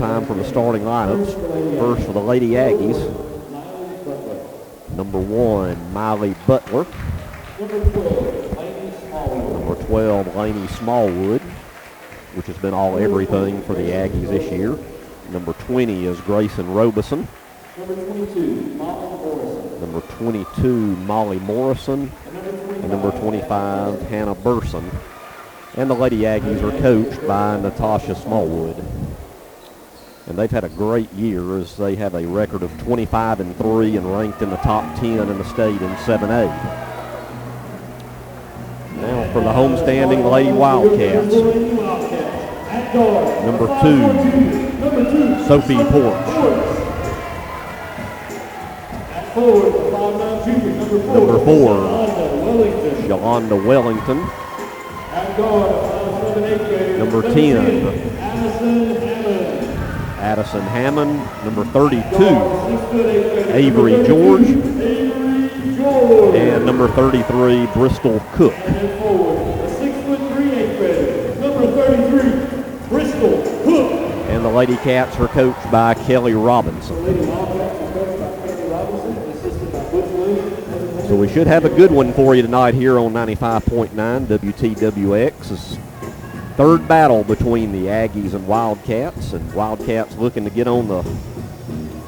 time for the starting lineups. First for the Lady Aggies, number 1, Miley Butler. Number 12, Lainey Smallwood, which has been all everything for the Aggies this year. Number 20 is Grayson Robeson. Number 22, Molly Morrison. And number 25, Hannah Burson. And the Lady Aggies are coached by Natasha Smallwood. And they've had a great year as they have a record of 25-3 and ranked in the top 10 in the state in 7A. Now for the homestanding Lady Wildcats. Number 2, Sophie Porch. Number 4, Yolanda Wellington. Number 10, Addison Hammond. Number 32, Avery George. And number 33, Bristol Cook. And the Lady Cats are coached by Kelly Robinson. So we should have a good one for you tonight here on 95.9 WTWX. Third battle between the Aggies and Wildcats, and Wildcats looking to get on the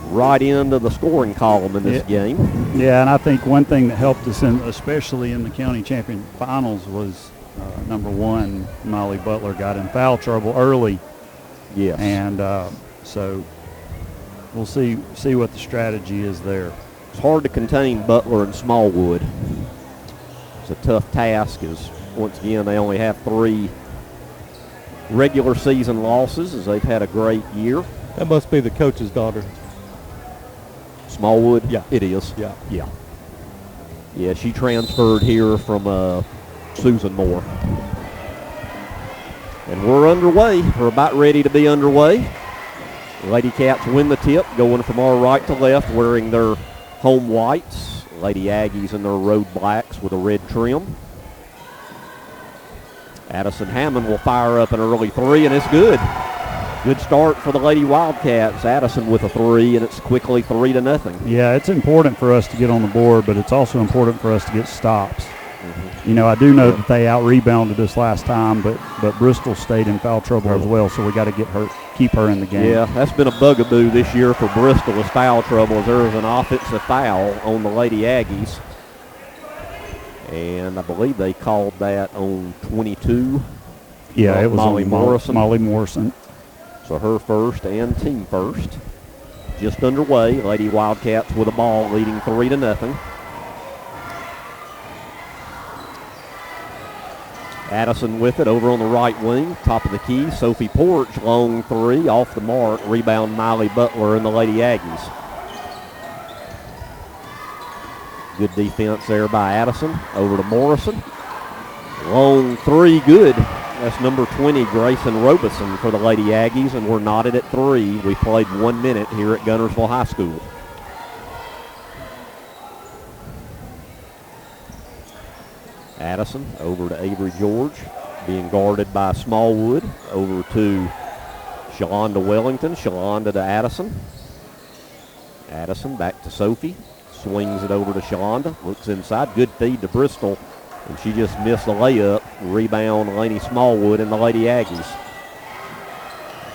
right end of the scoring column in this game. Yeah, and I think one thing that helped us, especially in the county champion finals, was number 1, Molly Butler got in foul trouble early. Yes. And so we'll see what the strategy is there. It's hard to contain Butler and Smallwood. It's a tough task as, once again, they only have 3 regular season losses as they've had a great year. That must be the coach's daughter. Smallwood? Yeah. It is. Yeah. Yeah. Yeah, she transferred here from Susan Moore. And we're underway. We're about ready to be underway. Lady Cats win the tip, going from our right to left, wearing their home whites. Lady Aggies in their road blacks with a red trim. Addison Hammond will fire up an early 3, and it's good. Good start for the Lady Wildcats. Addison with a 3, and it's quickly 3-0. Yeah, it's important for us to get on the board, but it's also important for us to get stops. Mm-hmm. You know, I do know that they out-rebounded us last time, but Bristol stayed in foul trouble as well, so we got to keep her in the game. Yeah, that's been a bugaboo this year for Bristol is foul trouble, as there was an offensive foul on the Lady Aggies. And I believe they called that on 22. Yeah, it was Molly Morrison. Molly Morrison. So her first and team first. Just underway. Lady Wildcats with a ball leading 3-0. Addison with it over on the right wing. Top of the key. Sophie Porch, long 3, off the mark. Rebound Miley Butler and the Lady Aggies. Good defense there by Addison. Over to Morrison. Long 3, good. That's number 20, Grayson Robeson for the Lady Aggies, and we're knotted at 3. We played 1 minute here at Guntersville High School. Addison over to Avery George, being guarded by Smallwood. Over to Shalonda Wellington. Shalonda to Addison. Addison back to Sophie. Swings it over to Shalonda. Looks inside. Good feed to Bristol. And she just missed the layup. Rebound, Lainey Smallwood and the Lady Aggies.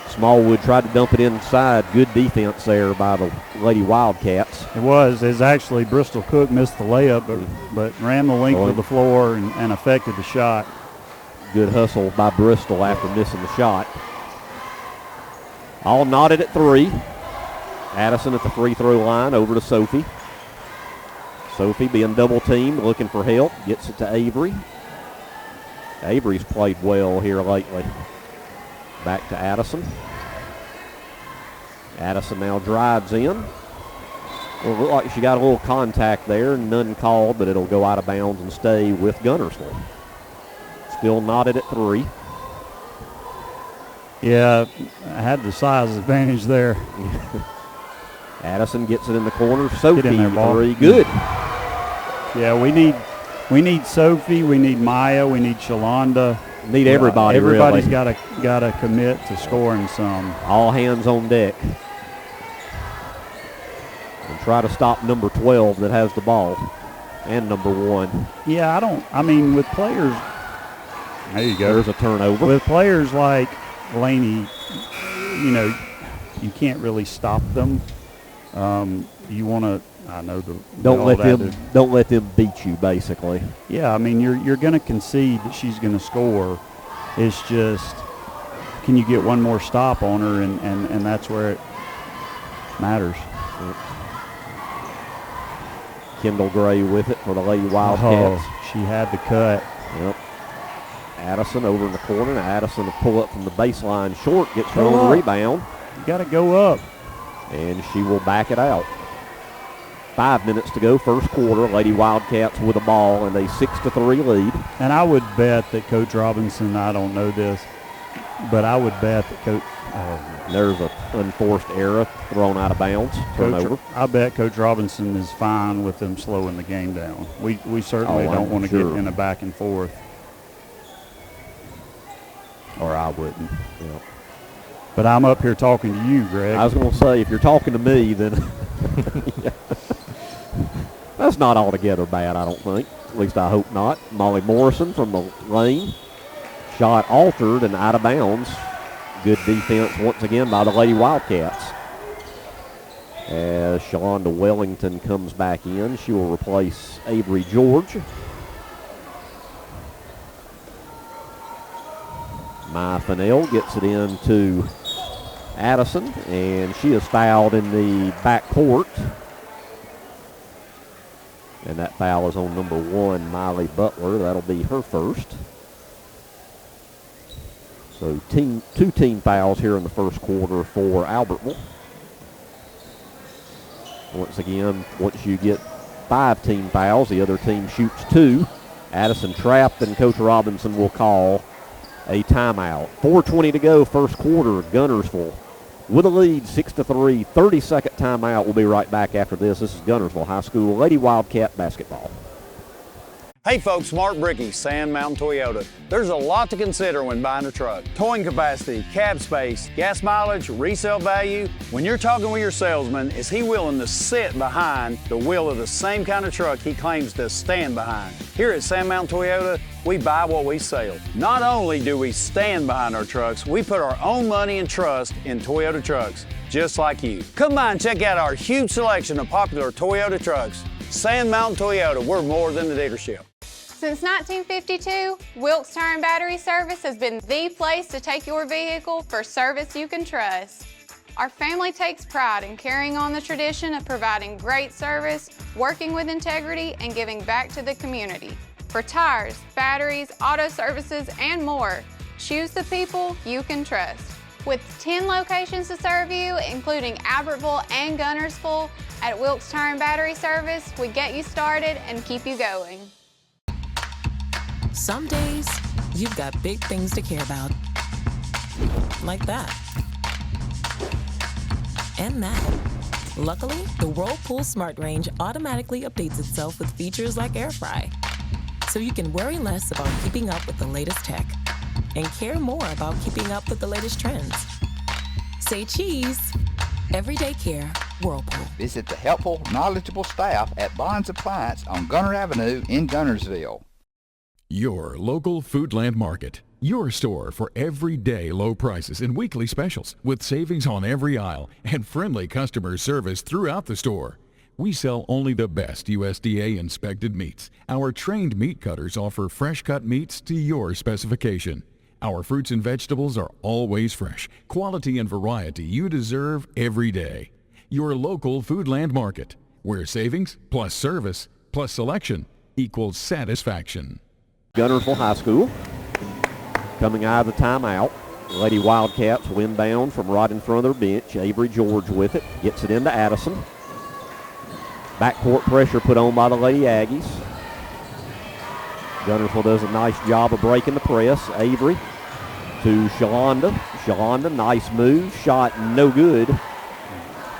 Smallwood tried to dump it inside. Good defense there by the Lady Wildcats. It was. It's actually Bristol Cook missed the layup, but ran the length of the floor and affected the shot. Good hustle by Bristol after missing the shot. All knotted at 3. Addison at the free throw line, over to Sophie. Sophie being double teamed, looking for help. Gets it to Avery. Avery's played well here lately. Back to Addison. Addison now drives in. Well, it looked like she got a little contact there, none called, but it'll go out of bounds and stay with Guntersville. Still knotted at 3. Yeah, I had the size advantage there. Addison gets it in the corner. Sophie, Get in there, ball. 3, good. Yeah, we need Sophie, we need Maya, we need Shalonda, Need everybody, everybody's really. gotta commit to scoring some. All hands on deck. And try to stop number 12 that has the ball, and number 1. Yeah, I mean, with players, there you go. There's a turnover. With players like Laney, you know, you can't really stop them. You want to, I know the don't let them beat you, basically. Yeah, I mean, you're going to concede that she's going to score. It's just, can you get one more stop on her, and that's where it matters. Yep. Kendall Gray with it for the Lady Wildcats. Oh, she had the cut. Yep. Addison over in the corner. Now Addison will pull up from the baseline short, gets her own rebound. You got to go up. And she will back it out. 5 minutes to go, first quarter. Lady Wildcats with the ball and a 6-3 lead. And I would bet that Coach Robinson, I don't know this, but I would bet that Coach... There's an unforced error thrown out of bounds. Turnover. I bet Coach Robinson is fine with them slowing the game down. We certainly don't want to get in a back and forth. Or I wouldn't. Yeah. But I'm up here talking to you, Greg. I was going to say, if you're talking to me, then that's not altogether bad, I don't think. At least I hope not. Molly Morrison from the lane. Shot altered and out of bounds. Good defense once again by the Lady Wildcats. As Shalonda Wellington comes back in, she will replace Avery George. Maya Fennell gets it into Addison, and she is fouled in the backcourt. And that foul is on number 1, Miley Butler. That'll be her first. So two team fouls here in the first quarter for Albertville. Once again, once you get 5 team fouls, the other team shoots 2. Addison trapped, and Coach Robinson will call a timeout. 4:20 to go, first quarter. Guntersville with a lead, 6-3. 30-second timeout. We'll be right back after this. This is Guntersville High School Lady Wildcat basketball. Hey folks, Mark Brickey, Sand Mountain Toyota. There's a lot to consider when buying a truck. Towing capacity, cab space, gas mileage, resale value. When you're talking with your salesman, is he willing to sit behind the wheel of the same kind of truck he claims to stand behind? Here at Sand Mountain Toyota, we buy what we sell. Not only do we stand behind our trucks, we put our own money and trust in Toyota trucks, just like you. Come by and check out our huge selection of popular Toyota trucks. Sand Mountain Toyota, we're more than a dealership. Since 1952, Wilkes Tire and Battery Service has been the place to take your vehicle for service you can trust. Our family takes pride in carrying on the tradition of providing great service, working with integrity, and giving back to the community. For tires, batteries, auto services, and more, choose the people you can trust. With 10 locations to serve you, including Albertville and Guntersville, at Wilkes Tire and Battery Service, we get you started and keep you going. Some days, you've got big things to care about. Like that. And that. Luckily, the Whirlpool Smart Range automatically updates itself with features like Air Fry. So you can worry less about keeping up with the latest tech and care more about keeping up with the latest trends. Say cheese. Everyday care, Whirlpool. Visit the helpful, knowledgeable staff at Bond's Appliance on Gunter Avenue in Guntersville. Your local Foodland Market. Your store for everyday low prices and weekly specials with savings on every aisle and friendly customer service throughout the store. We sell only the best USDA inspected meats. Our trained meat cutters offer fresh cut meats to your specification. Our fruits and vegetables are always fresh, quality and variety you deserve every day. Your local Foodland Market, where savings plus service plus selection equals satisfaction. Guntersville High School coming out of the timeout. Lady Wildcats inbound from right in front of their bench. Avery George with it. Gets it into Addison. Backcourt pressure put on by the Lady Aggies. Guntersville does a nice job of breaking the press. Avery to Shalonda. Shalonda, nice move. Shot no good.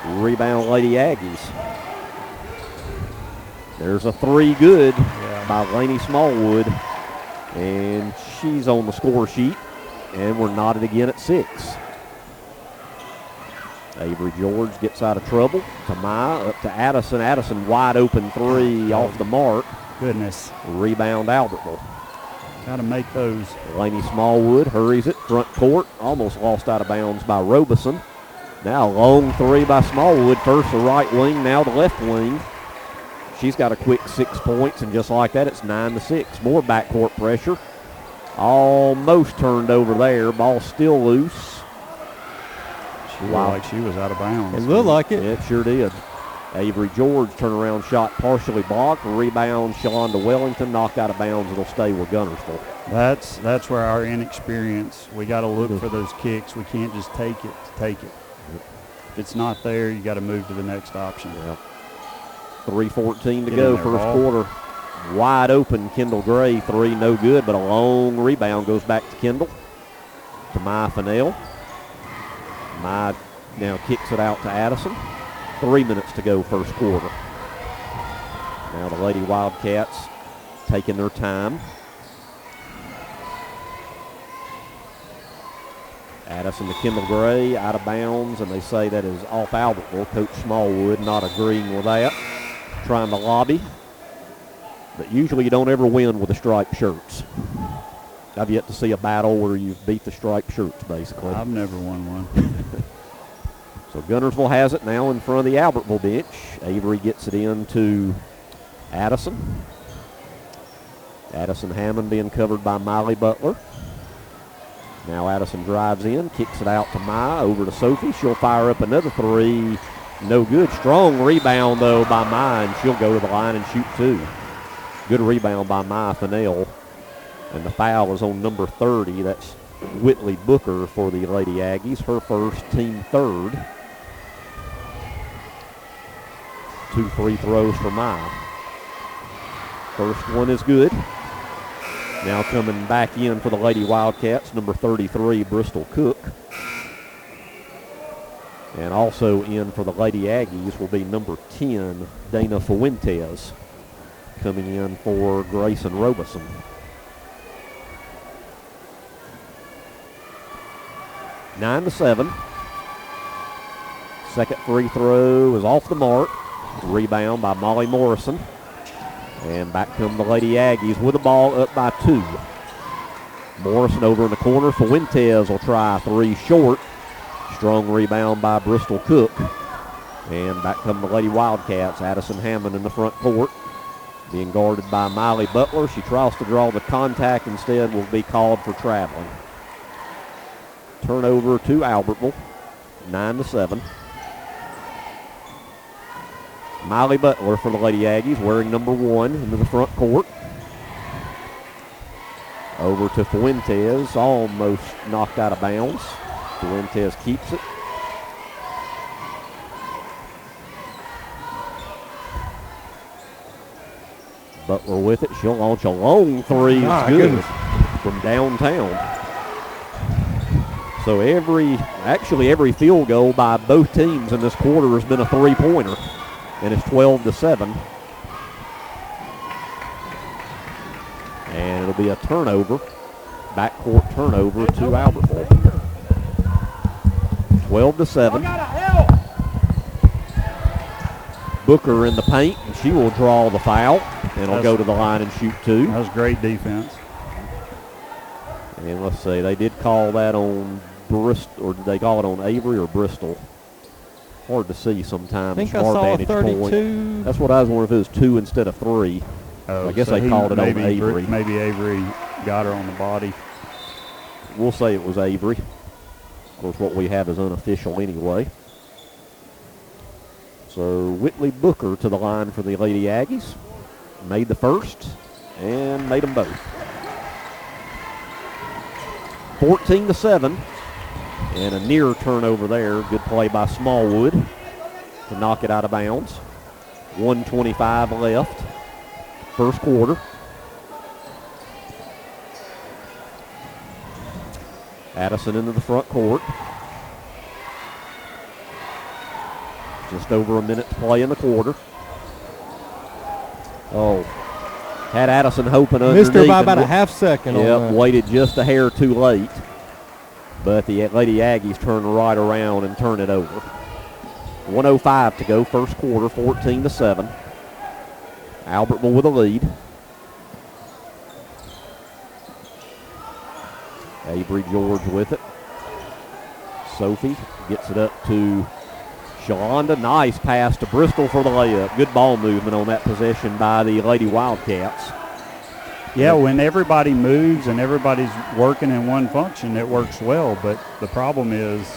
Rebound Lady Aggies. There's a 3 good by Lainey Smallwood. And she's on the score sheet, and we're knotted again at 6. Avery George gets out of trouble. Tamai up to Addison. Addison wide open three off the mark. Goodness. Rebound Albertville. Got to make those. Delaney Smallwood hurries it. Front court. Almost lost out of bounds by Robeson. Now a long three by Smallwood. First the right wing, now the left wing. She's got a quick 6 points, and just like that, it's 9-6. More backcourt pressure. Almost turned over there. Ball still loose. She looked like she was out of bounds. It looked like it. It sure did. Avery George turnaround shot partially blocked. Rebound, Shalonda Wellington knocked out of bounds. It'll stay with Guntersville. That's where our inexperience. We got to look for those kicks. We can't just take it to take it. If it's not there, you got to move to the next option. Yeah. 3:14 to go, first quarter. Wide open, Kendall Gray, three, no good, but a long rebound goes back to Kendall. To Maya Fennell. Maya now kicks it out to Addison. 3 minutes to go, first quarter. Now the Lady Wildcats taking their time. Addison to Kendall Gray, out of bounds, and they say that is off Albertville. Coach Smallwood not agreeing with that. Trying to lobby. But usually you don't ever win with the striped shirts. I've yet to see a battle where you've beat the striped shirts, basically. I've never won one. So Guntersville has it now in front of the Albertville bench. Avery gets it in to Addison. Addison Hammond being covered by Miley Butler. Now Addison drives in, kicks it out to Maya, over to Sophie. She'll fire up another three. No good. Strong rebound, though, by Maya, and she'll go to the line and shoot two. Good rebound by Maya Fennell. And the foul is on number 30. That's Whitley Booker for the Lady Aggies. Her first, team third. 2 free throws for Maya. First one is good. Now coming back in for the Lady Wildcats, number 33, Bristol Cook. And also in for the Lady Aggies will be number 10, Dana Fuentes, coming in for Grayson Robeson. Nine to 7. Second free throw is off the mark. Rebound by Molly Morrison. And back come the Lady Aggies with the ball up by 2. Morrison over in the corner. Fuentes will try three short. Strong rebound by Bristol Cook. And back come the Lady Wildcats. Addison Hammond in the front court, being guarded by Miley Butler. She tries to draw the contact, instead will be called for traveling. Turnover to Albertville, 9 to 7. Miley Butler for the Lady Aggies, wearing number 1, into the front court. Over to Fuentes, almost knocked out of bounds. Fuentes keeps it. Butler with it. She'll launch a long three. It's good from downtown. So every field goal by both teams in this quarter has been a three-pointer, and it's 12 to 7. And it'll be a turnover, backcourt turnover to Albertville. 12 to 7. Booker in the paint, and she will draw the foul, and will go to the line and shoot two. That was great defense. And let's see, they did call that on Bristol, or did they call it on Avery or Bristol? Hard to see sometimes. I think I saw 32. Point. That's what I was wondering, if it was 2 instead of 3. Oh, I guess so they called it on Avery. Maybe Avery got her on the body. We'll say it was Avery. Of course, what we have is unofficial anyway. So Whitley Booker to the line for the Lady Aggies. Made the first and made them both. 14 to 7. And a near turnover there. Good play by Smallwood to knock it out of bounds. 1:25 left. First quarter. Addison into the front court. Just over a minute to play in the quarter. Oh, Had Addison hoping underneath. Missed her by about a half second. Yep, waited just a hair too late. But the Lady Aggies turn right around and turn it over. 1:05 to go, first quarter, 14-7. Albertville with a lead. Avery George with it. Sophie gets it up to Shalonda. Nice pass to Bristol for the layup. Good ball movement on that possession by the Lady Wildcats. Yeah, when everybody moves and everybody's working in one function, it works well. But the problem is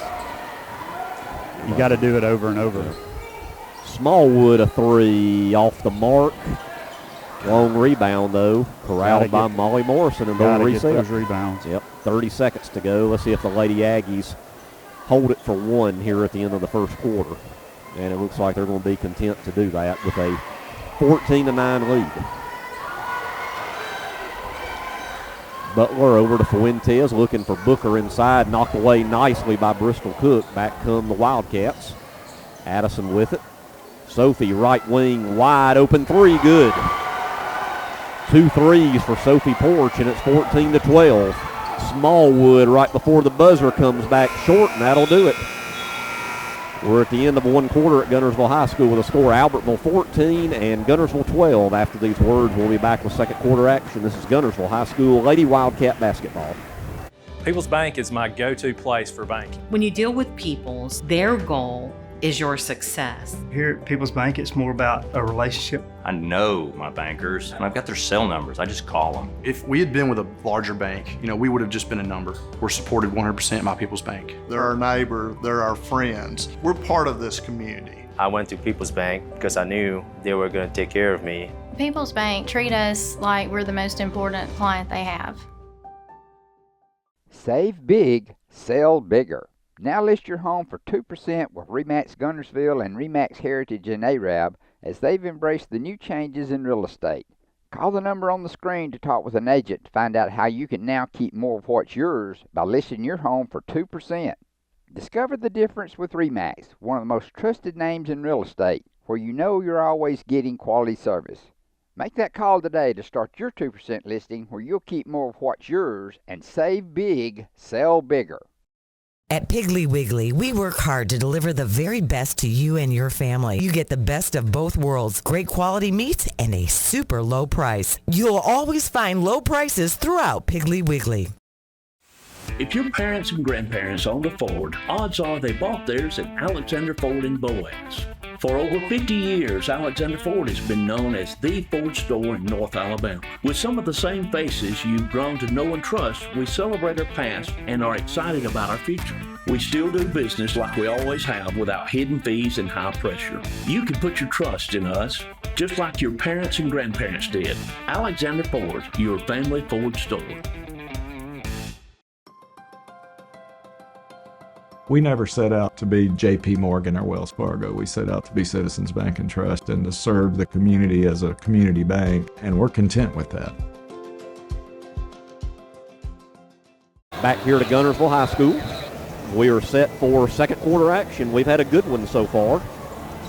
you got to do it over and over. Smallwood a three off the mark. Long rebound, though, corralled by Molly Morrison. And gotta they'll get reset. those rebounds. Yep, 30 seconds to go. Let's see if the Lady Aggies hold it for one here at the end of the first quarter. And it looks like they're going to be content to do that with a 14-9 lead. Butler over to Fuentes, looking for Booker inside, knocked away nicely by Bristol Cook. Back come the Wildcats. Addison with it. Sophie, right wing, wide open three, good. 2 threes for Sophie Porch, and it's 14-12. Smallwood right before the buzzer comes back short, and that'll do it. We're at the end of one quarter at Guntersville High School with a score Albertville 14 and Guntersville 12. After these words, we'll be back with second quarter action. This is Guntersville High School Lady Wildcat basketball. People's Bank is my go-to place for banking. When you deal with People's, their goal is your success. Here at People's Bank, it's more about a relationship. I know my bankers, and I've got their cell numbers. I just call them. If we had been with a larger bank, we would have just been a number. We're supported 100% by People's Bank. They're our neighbor, they're our friends. We're part of this community. I went to People's Bank because I knew they were going to take care of me. People's Bank treat us like we're the most important client they have. Save big, sell bigger. Now list your home for 2% with RE/MAX Guntersville and RE/MAX Heritage in Arab as they've embraced the new changes in real estate. Call the number on the screen to talk with an agent to find out how you can now keep more of what's yours by listing your home for 2%. Discover the difference with RE/MAX, one of the most trusted names in real estate, where you know you're always getting quality service. Make that call today to start your 2% listing where you'll keep more of what's yours and save big, sell bigger. At Piggly Wiggly, we work hard to deliver the very best to you and your family. You get the best of both worlds, great quality meats and a super low price. You'll always find low prices throughout Piggly Wiggly. If your parents and grandparents owned a Ford, odds are they bought theirs at Alexander Ford in Boaz. For over 50 years, Alexander Ford has been known as the Ford store in North Alabama. With some of the same faces you've grown to know and trust, we celebrate our past and are excited about our future. We still do business like we always have without hidden fees and high pressure. You can put your trust in us, just like your parents and grandparents did. Alexander Ford, your family Ford store. We never set out to be J.P. Morgan or Wells Fargo. We set out to be Citizens Bank and Trust and to serve the community as a community bank, and we're content with that. Back here to Guntersville High School. We are set for second quarter action. We've had a good one so far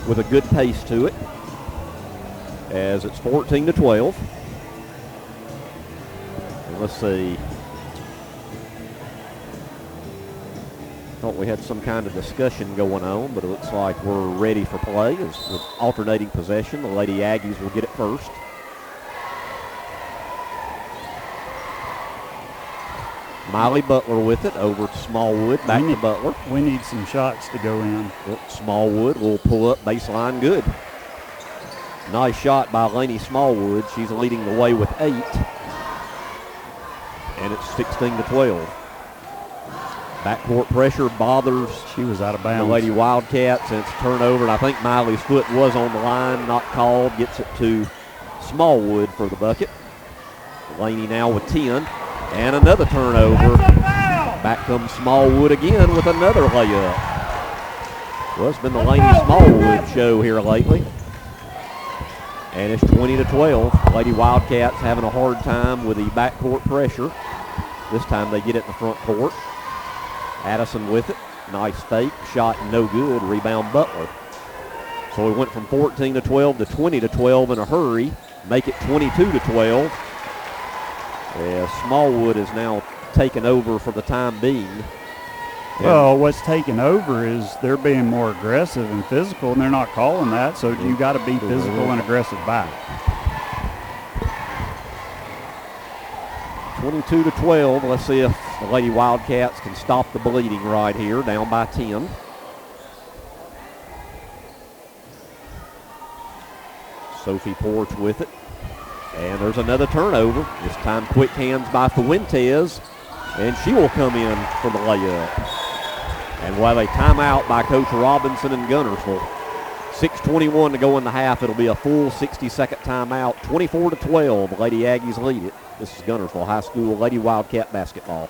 with a good pace to it as it's 14-12. And let's see. Thought we had some kind of discussion going on, but it looks like we're ready for play. With alternating possession, the Lady Aggies will get it first. Miley Butler with it over to Smallwood, back to Butler. We need some shots to go in. Yep, Smallwood will pull up baseline, good. Nice shot by Lainey Smallwood. She's leading the way with 8. And it's 16-12. Backcourt pressure bothers. She was out of bounds. The Lady Wildcats, and it's a turnover. And I think Miley's foot was on the line, not called. Gets it to Smallwood for the bucket. Laney now with 10. And another turnover. Back comes Smallwood again with another layup. Well, it's been the Laney Smallwood show here lately. And it's 20-12. Lady Wildcats having a hard time with the backcourt pressure. This time they get it in the front court. Addison with it. Nice fake. Shot no good. Rebound Butler. So we went from 14-12 to 20-12 in a hurry. make it 22-12. Smallwood is now taken over for the time being. Well, what's taken over is they're being more aggressive and physical, and they're not calling that, so you got to be physical and aggressive back. 22-12. Let's see if the Lady Wildcats can stop the bleeding right here, down by 10. Sophie Porch with it. And there's another turnover. This time quick hands by Fuentes, and she will come in for the layup. And we'll have a timeout by Coach Robinson and Guntersville. 6:21 to go in the half. It'll be a full 60-second timeout. 24-12. Lady Aggies lead it. This is Guntersville High School Lady Wildcat basketball.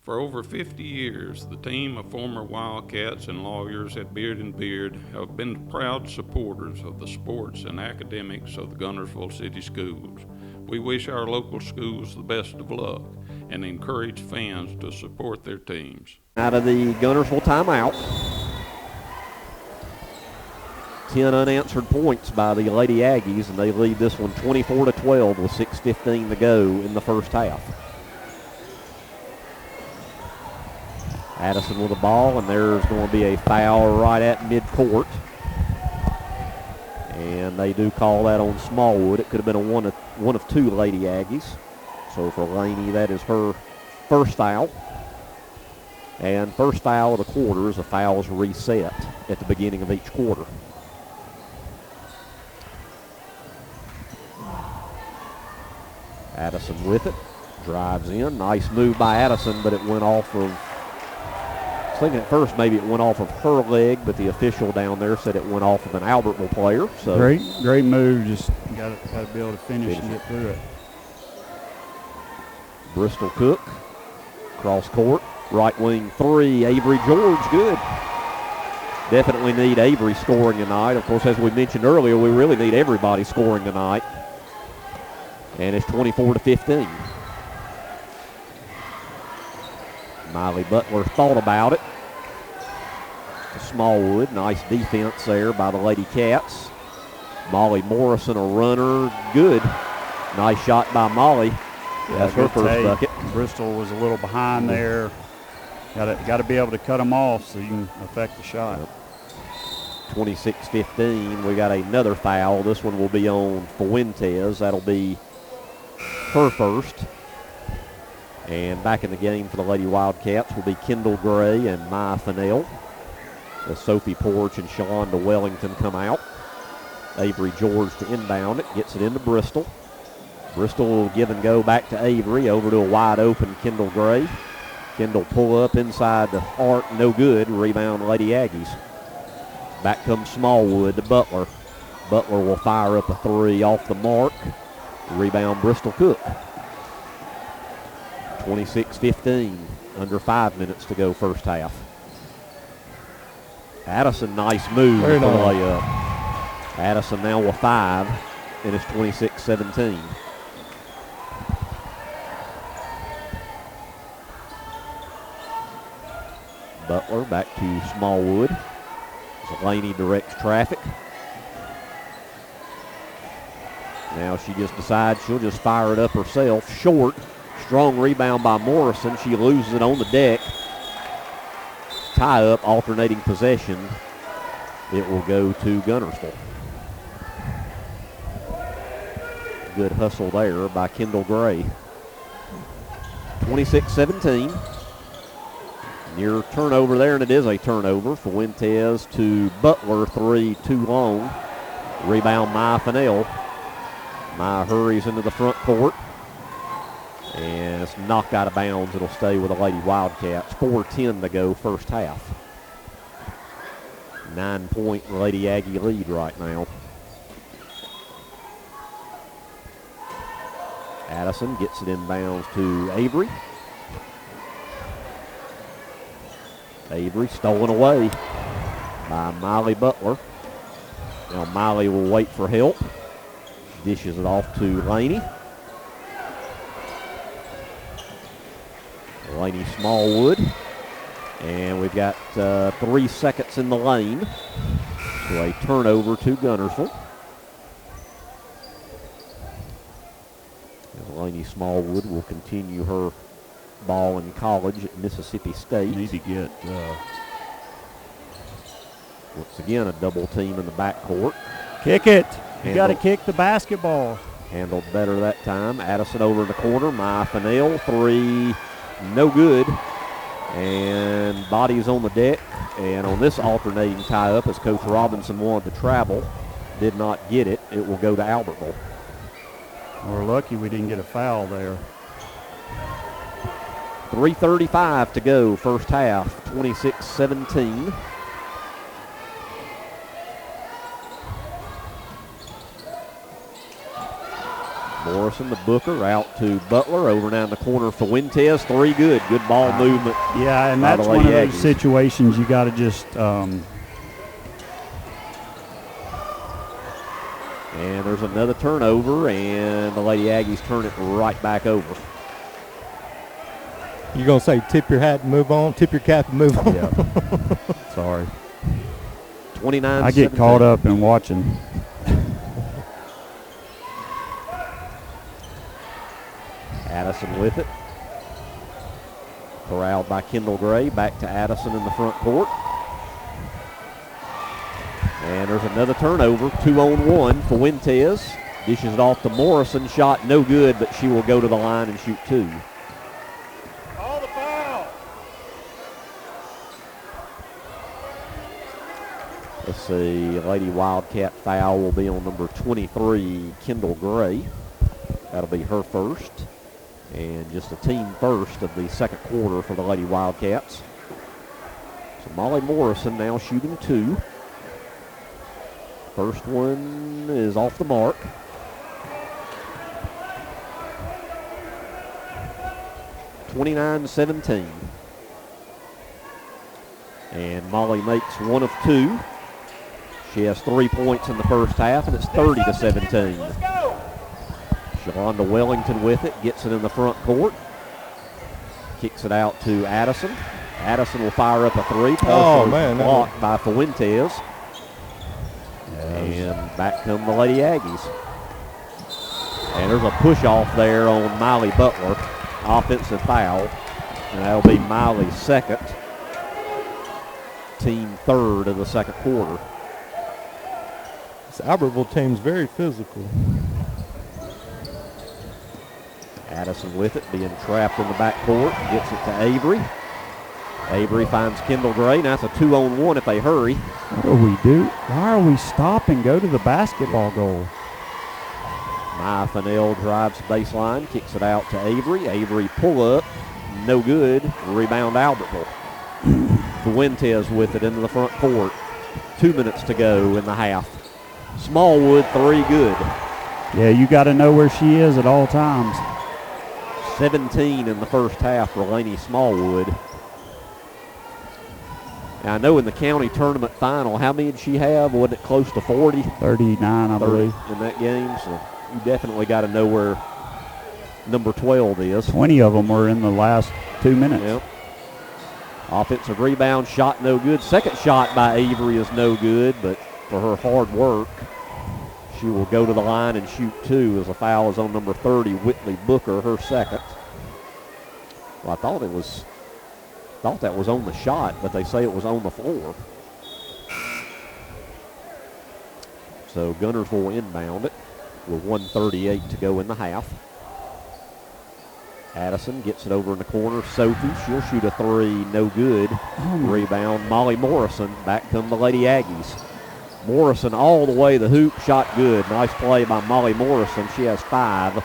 For over 50 years, the team of former Wildcats and lawyers at Beard and Beard have been proud supporters of the sports and academics of the Guntersville City Schools. We wish our local schools the best of luck and encourage fans to support their teams. Out of the Guntersville timeout. 10 unanswered points by the Lady Aggies, and they lead this one 24-12 with 6:15 to go in the first half. Addison with the ball, and there's going to be a foul right at midcourt. And they do call that on Smallwood. It could have been a one of two Lady Aggies. So for Laney, that is her first foul. And first foul of the quarter is a foul's reset at the beginning of each quarter. Addison with it, drives in. Nice move by Addison, but it went off of, I was thinking at first maybe it went off of her leg, but the official down there said it went off of an Albertville player. So Great move. Just got to be able to finish and get through it. Bristol Cook, cross court, right wing three, Avery George, good. Definitely need Avery scoring tonight. Of course, as we mentioned earlier, we really need everybody scoring tonight. And it's 24-15. Miley Butler thought about it. Smallwood, nice defense there by the Lady Cats. Molly Morrison, a runner, good. Nice shot by Molly. That's her first bucket. Bristol was a little behind there. Got to be able to cut them off so you can affect the shot. 26-15. We got another foul. This one will be on Fuentes. That'll be her first. And back in the game for the Lady Wildcats will be Kendall Gray and Maya Fennell. The Sophie Porch and Shalonda Wellington come out. Avery George to inbound it, gets it into Bristol. Bristol will give and go back to Avery, over to a wide open Kendall Gray. Kendall pull up inside the arc, no good. Rebound Lady Aggies. Back comes Smallwood to Butler. Butler will fire up a three off the mark. Rebound Bristol Cook. 26-15, under 5 minutes to go first half. Addison, nice move for the layup. Addison now with 5, and it's 26-17. Butler back to Smallwood. Laney directs traffic. Now she just decides she'll just fire it up herself. Short. Strong rebound by Morrison. She loses it on the deck. Tie up, alternating possession. It will go to Guntersville. Good hustle there by Kendall Gray. 26-17. Near turnover there, and it is a turnover. Fuentes to Butler, three too long. Rebound Maya Fennell. Maya hurries into the front court. And it's knocked out of bounds. It'll stay with the Lady Wildcats. 4:10 to go first half. 9-point Lady Aggie lead right now. Addison gets it inbounds to Avery. Avery stolen away by Miley Butler. Now Miley will wait for help. Dishes it off to Laney. Laney Smallwood. And we've got 3 seconds in the lane. So a turnover to Guntersville. Lainey Smallwood will continue her ball in college at Mississippi State. Need to get once again a double team in the backcourt. Kick it. You got to kick the basketball. Handled better that time. Addison over in the corner. Maya Fennell, three, no good. And bodies on the deck. And on this alternating tie-up, as Coach Robinson wanted to travel, did not get it. It will go to Albertville. We're lucky we didn't get a foul there. 3:35 to go, first half, 26-17. Morrison to Booker, out to Butler, over down the corner for Fuentes, three good. Good ball movement. Yeah, and that's one of those situations you got to just and there's another turnover, and the Lady Aggies turn it right back over. You're going to say tip your hat and move on, tip your cap and move on? Yeah. Sorry. 29-17. I get caught up in watching. Addison with it. Corralled by Kendall Gray. Back to Addison in the front court. And there's another turnover. 2-on-1. Fuentes dishes it off to Morrison. Shot no good, but she will go to the line and shoot two. Call the foul. Let's see. Lady Wildcat foul will be on number 23, Kendall Gray. That'll be her first. And just a team first of the second quarter for the Lady Wildcats. So Molly Morrison now shooting two. First one is off the mark. (29-17). And Molly makes one of two. She has 3 points in the first half, and it's 30-17. Let's go. Shalonda Wellington with it, gets it in the front court. Kicks it out to Addison. Addison will fire up a three. Partially blocked by Fuentes. And back come the Lady Aggies. And there's a push-off there on Miley Butler. Offensive foul. And that'll be Miley's second. Team third of the second quarter. This Albertville team's very physical. Addison with it, being trapped in the backcourt. Gets it to Avery. Avery finds Kendall Gray. Now it's a 2-on-1 if they hurry. What do we do? Why are we stopping? Go to the basketball goal. Maya Fennell drives baseline, kicks it out to Avery. Avery pull up, no good. Rebound Albertville. Fuentes with it into the front court. 2 minutes to go in the half. Smallwood, three good. Yeah, you got to know where she is at all times. 17 in the first half for Lainey Smallwood. Now, I know in the county tournament final, how many did she have? Was it close to 40? 39, I believe. In that game, so you definitely got to know where number 12 is. 20 of them were in the last 2 minutes. Yep. Offensive rebound, shot no good. Second shot by Avery is no good, but for her hard work, she will go to the line and shoot two as a foul is on number 30, Whitley Booker, her second. Well, I thought that was on the shot, but they say it was on the floor. So Guntersville will inbound it with 1:38 to go in the half. Addison gets it over in the corner. Sophie, she'll shoot a three, no good. Rebound, Molly Morrison. Back come the Lady Aggies. Morrison all the way the hoop, shot good. Nice play by Molly Morrison. She has 5,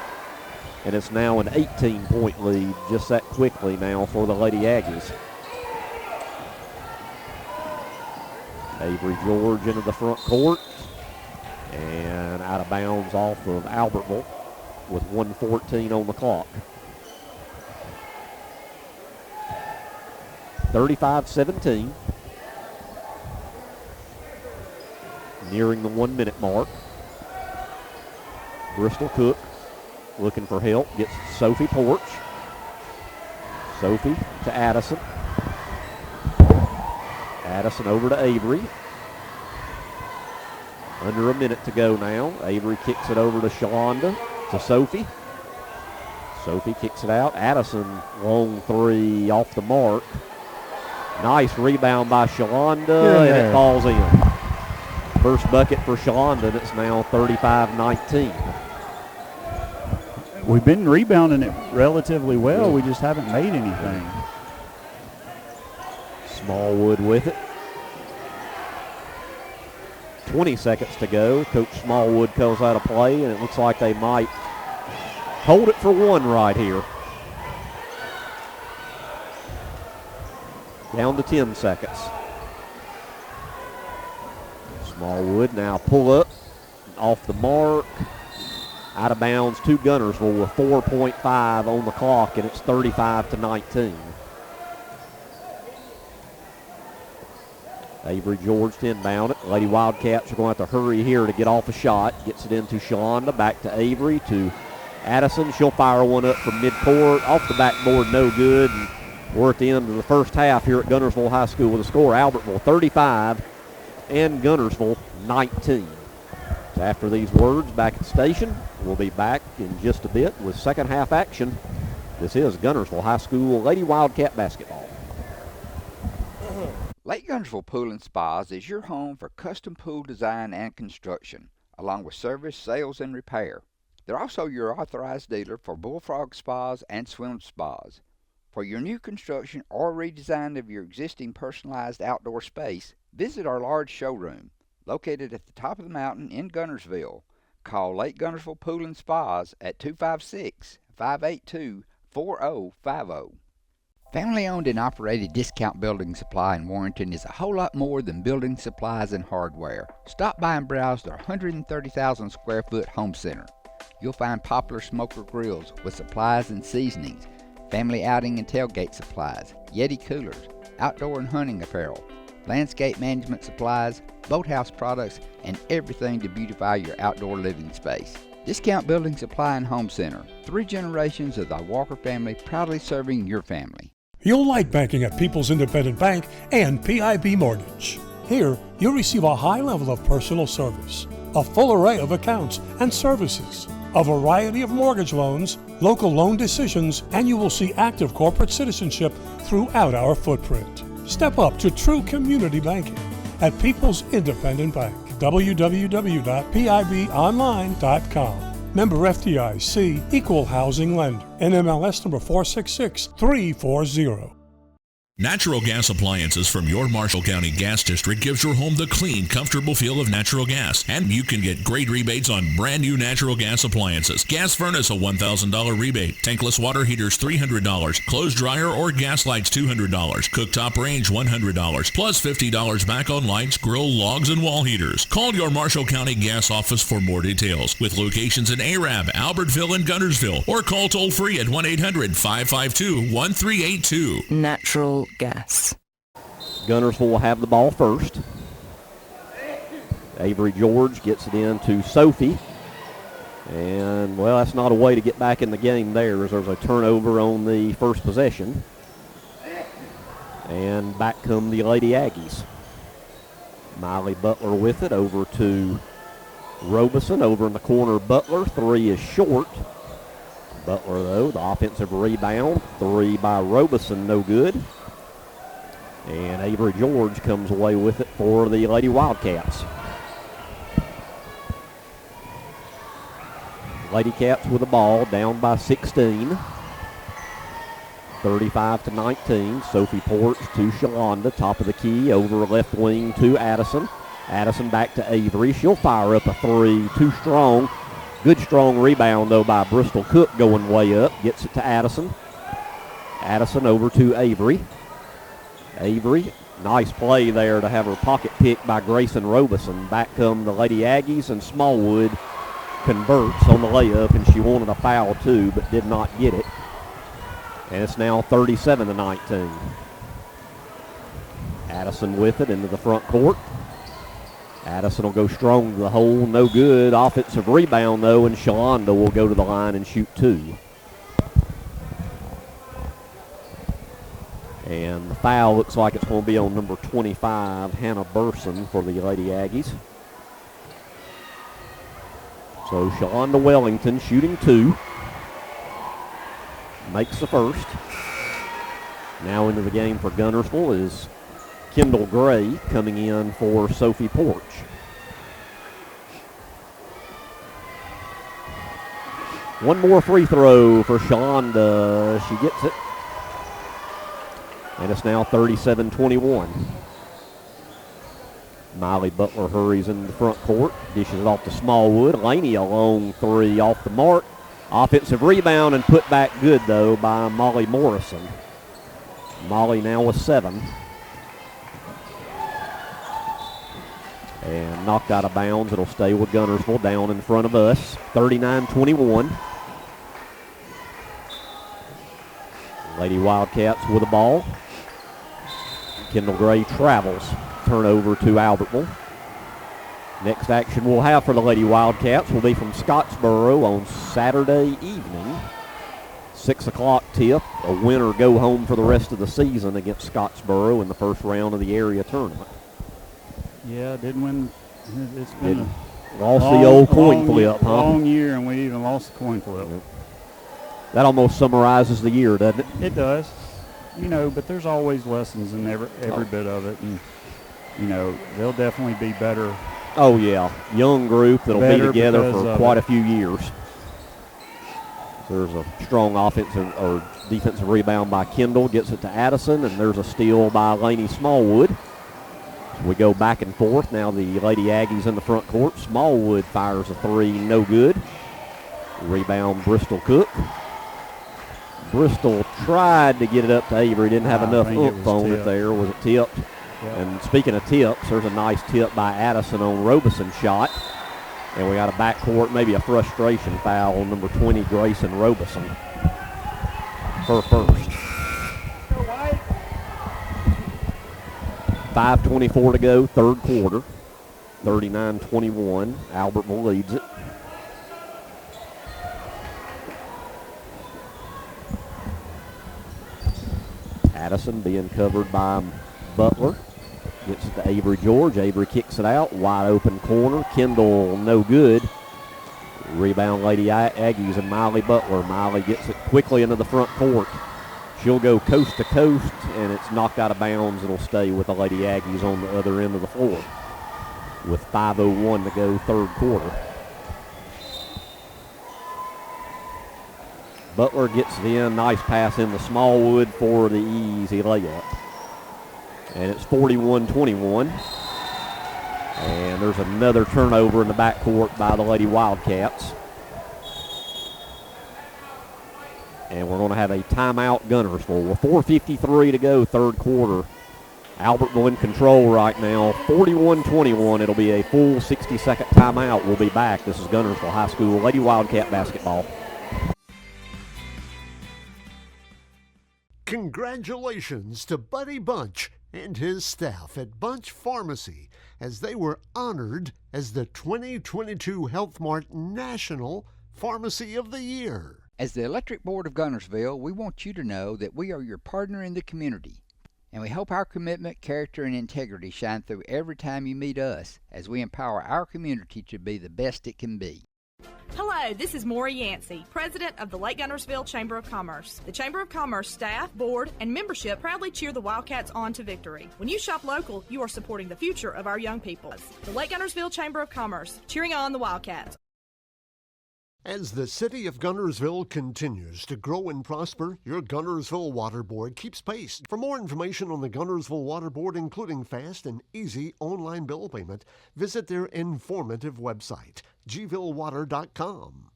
and it's now an 18-point lead just that quickly now for the Lady Aggies. Avery George into the front court, and out of bounds off of Albertville with 1:14 on the clock. 35-17. Nearing the 1 minute mark. Bristol Cook looking for help. Gets Sophie Porch. Sophie to Addison. Addison over to Avery. Under a minute to go now. Avery kicks it over to Shalonda. To Sophie. Sophie kicks it out. Addison, long three off the mark. Nice rebound by Shalonda, and it falls in. First bucket for Shalonda, and it's now 35-19. We've been rebounding it relatively well. We just haven't made anything. Smallwood with it. 20 seconds to go. Coach Smallwood calls out a play, and it looks like they might hold it for one right here. Down to 10 seconds. Smallwood now pull up, off the mark, out of bounds to Guntersville with 4.5 on the clock, and it's 35-19. Avery George to inbound it. Lady Wildcats are going to have to hurry here to get off a shot. Gets it into Shalonda, back to Avery, to Addison. She'll fire one up from midcourt. Off the backboard, no good. And we're at the end of the first half here at Guntersville High School with a score. Albertville 35 and Guntersville 19. So after these words, back at the station. We'll be back in just a bit with second half action. This is Guntersville High School Lady Wildcat basketball. Lake Guntersville Pool and Spas is your home for custom pool design and construction, along with service, sales, and repair. They're also your authorized dealer for Bullfrog Spas and Swim Spas. For your new construction or redesign of your existing personalized outdoor space, visit our large showroom, located at the top of the mountain in Guntersville. Call Lake Guntersville Pool and Spas at 256-582-4050. Family-owned and operated Discount Building Supply in Warrenton is a whole lot more than building supplies and hardware. Stop by and browse their 130,000 square foot home center. You'll find popular smoker grills with supplies and seasonings, family outing and tailgate supplies, Yeti coolers, outdoor and hunting apparel, landscape management supplies, boathouse products, and everything to beautify your outdoor living space. Discount Building Supply and Home Center. 3 generations of the Walker family proudly serving your family. You'll like banking at People's Independent Bank and PIB Mortgage. Here, you'll receive a high level of personal service, a full array of accounts and services, a variety of mortgage loans, local loan decisions, and you will see active corporate citizenship throughout our footprint. Step up to true community banking at People's Independent Bank. www.pibonline.com. Member FDIC, Equal Housing Lender. NMLS number 466340. Natural gas appliances from your Marshall County Gas District gives your home the clean, comfortable feel of natural gas. And you can get great rebates on brand new natural gas appliances. Gas furnace, a $1,000 rebate. Tankless water heaters, $300. Clothes dryer or gas lights, $200. Cooktop range, $100. Plus $50 back on lights, grill, logs, and wall heaters. Call your Marshall County Gas office for more details. With locations in Arab, Albertville, and Guntersville. Or call toll free at 1-800-552-1382. Natural gas. Guntersville will have the ball first. Avery George gets it in to Sophie. And, well, that's not a way to get back in the game there, as there's a turnover on the first possession. And back come the Lady Aggies. Miley Butler with it over to Robeson. Over in the corner, Butler. 3 is short. Butler, though, the offensive rebound. 3 by Robeson, no good. And Avery George comes away with it for the Lady Wildcats. Lady Cats with the ball, down by 16. 35-19. Sophie Porch to Shalonda, top of the key, over left wing to Addison. Addison back to Avery. She'll fire up a 3, too strong. Good strong rebound, though, by Bristol Cook going way up. Gets it to Addison. Addison over to Avery. Avery, nice play there to have her pocket picked by Grayson Robeson. Back come the Lady Aggies, and Smallwood converts on the layup, and she wanted a foul too, but did not get it. And it's now 37-19. Addison with it into the front court. Addison will go strong to the hole, no good. Offensive rebound, though, and Shalonda will go to the line and shoot 2. And the foul looks like it's going to be on number 25, Hannah Burson, for the Lady Aggies. So Shalonda Wellington shooting 2. makes the first. Now into the game for Guntersville is Kendall Gray coming in for Sophie Porch. One more free throw for Shonda. She gets it. And it's now 37-21. Miley Butler hurries into the front court, dishes it off to Smallwood. Laney a long three off the mark. Offensive rebound and put back good, though, by Molly Morrison. Molly now with 7. And knocked out of bounds. It'll stay with Guntersville down in front of us. 39-21. Lady Wildcats with the ball. Kendall Gray travels. Turnover to Albertville. Next action we'll have for the Lady Wildcats will be from Scottsboro on Saturday evening. 6 o'clock tip. A winner go home for the rest of the season against Scottsboro in the first round of the area tournament. Yeah, didn't win. It's been lost the old coin flip, huh? Long year, and we even lost the coin flip. That almost summarizes the year, doesn't it? It does. You know, but there's always lessons in every bit of it, and you know they'll definitely be better. Oh yeah, young group that'll be together for quite a few years. There's a strong offensive or defensive rebound by Kendall, gets it to Addison, and there's a steal by Laney Smallwood. So we go back and forth. Now the Lady Aggies in the front court. Smallwood fires a three, no good. Rebound Bristol Cook. Bristol tried to get it up to Avery, didn't have enough oomph on it there. Was it tipped? Yep. And speaking of tips, there's a nice tip by Addison on Robeson's shot. And we got a backcourt, maybe a frustration foul on number 20, Grayson Robeson. Her first. 5:24 to go, third quarter. 39-21. Albertville leads it. Addison being covered by Butler. Gets it to Avery George. Avery kicks it out. Wide open corner. Kendall no good. Rebound Lady Aggies and Miley Butler. Miley gets it quickly into the front court. She'll go coast to coast, and it's knocked out of bounds. It'll stay with the Lady Aggies on the other end of the floor with 5:01 to go, third quarter. Butler gets it in. Nice pass into Smallwood for the easy layup. And it's 41-21. And there's another turnover in the backcourt by the Lady Wildcats. And we're going to have a timeout, Guntersville. With 4:53 to go, third quarter. Albertville in control right now, 41-21. It'll be a full 60-second timeout. We'll be back. This is Guntersville High School Lady Wildcat basketball. Congratulations to Buddy Bunch and his staff at Bunch Pharmacy as they were honored as the 2022 Health Mart National Pharmacy of the Year. As the Electric Board of Guntersville, we want you to know that we are your partner in the community, and we hope our commitment, character, and integrity shine through every time you meet us as we empower our community to be the best it can be. Hello, this is Maury Yancey, President of the Lake Guntersville Chamber of Commerce. The Chamber of Commerce staff, board, and membership proudly cheer the Wildcats on to victory. When you shop local, you are supporting the future of our young people. The Lake Guntersville Chamber of Commerce, cheering on the Wildcats. As the city of Guntersville continues to grow and prosper, your Guntersville Water Board keeps pace. For more information on the Guntersville Water Board, including fast and easy online bill payment, visit their informative website, gvillewater.com.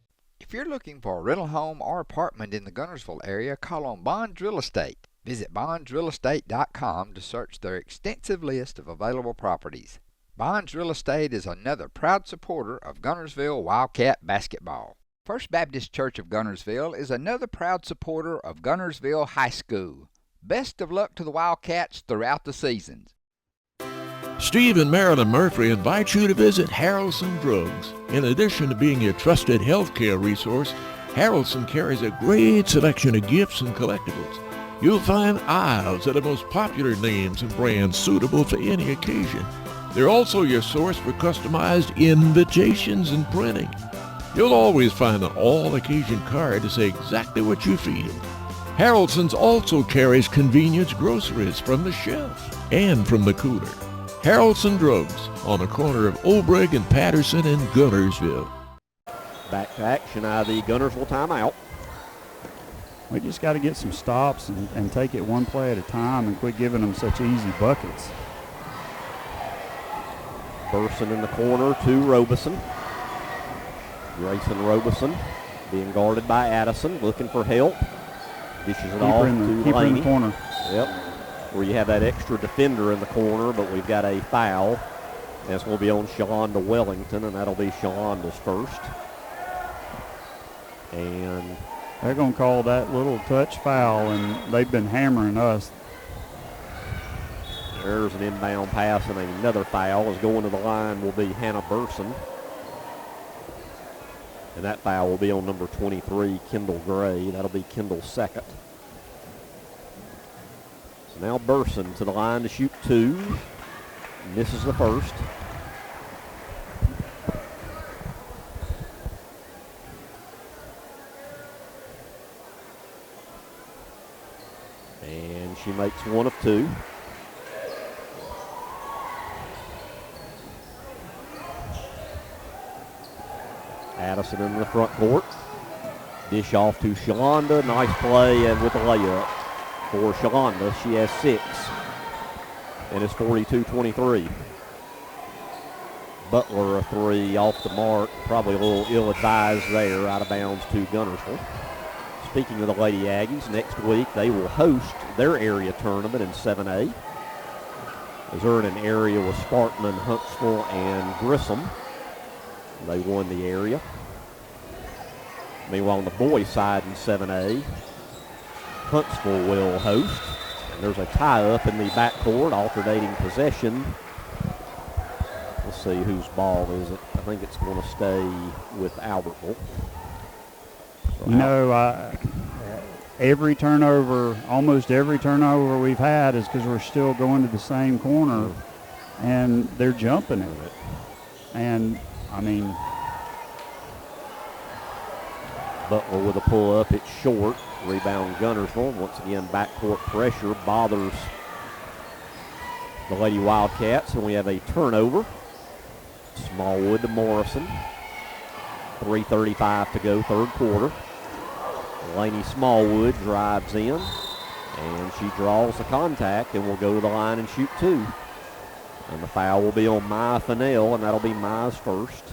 If you're looking for a rental home or apartment in the Guntersville area, call on Bonds Real Estate. Visit bondsrealestate.com to search their extensive list of available properties. Bonds Real Estate is another proud supporter of Guntersville Wildcat basketball. First Baptist Church of Guntersville is another proud supporter of Guntersville High School. Best of luck to the Wildcats throughout the seasons. Steve and Marilyn Murphy invite you to visit Harrelson Drugs. In addition to being your trusted healthcare resource, Harrelson carries a great selection of gifts and collectibles. You'll find aisles of the most popular names and brands suitable for any occasion. They're also your source for customized invitations and printing. You'll always find an all-occasion card to say exactly what you feel. Haraldson's also carries convenience groceries from the shelf and from the cooler. Haraldson Drugs on the corner of Olbrich and Patterson in Guntersville. Back to action out of the Guntersville timeout. We just got to get some stops and take it one play at a time and quit giving them such easy buckets. Burson in the corner to Robeson. Grayson Robeson being guarded by Addison, looking for help. Dishes it off to keep her in the Laney. corner. Yep, where you have that extra defender in the corner, but we've got a foul. And it's going to be on Shalonda Wellington, and that'll be Shalonda's first. And they're going to call that little touch foul, and they've been hammering us. There's an inbound pass, and another foul. Is going to the line will be Hannah Burson. And that foul will be on number 23, Kendall Gray. That'll be Kendall's second. So now Burson to the line to shoot two. Misses the first. And she makes one of two. Addison in the front court. Dish off to Shalonda. Nice play, and with a layup for Shalonda. She has 6. And it's 42-23. Butler a three off the mark. Probably a little ill-advised there, out of bounds to Guntersville. Speaking of the Lady Aggies, next week they will host their area tournament in 7A. As they're in an area with Spartan, Huntsville, and Grissom. They won the area. Meanwhile, on the boys' side in 7A, Huntsville will host. And there's a tie-up in the backcourt, alternating possession. Let's see whose ball is it. I think it's going to stay with Albertville. Every turnover, almost every turnover we've had is because we're still going to the same corner, and they're jumping at it. And I mean, Butler with a pull-up. It's short. Rebound Guntersville. Once again, backcourt pressure bothers the Lady Wildcats, and we have a turnover. Smallwood to Morrison. 3:35 to go, third quarter. Laney Smallwood drives in, and she draws the contact and will go to the line and shoot two. And the foul will be on Maya Fennell, and that'll be Maya's first.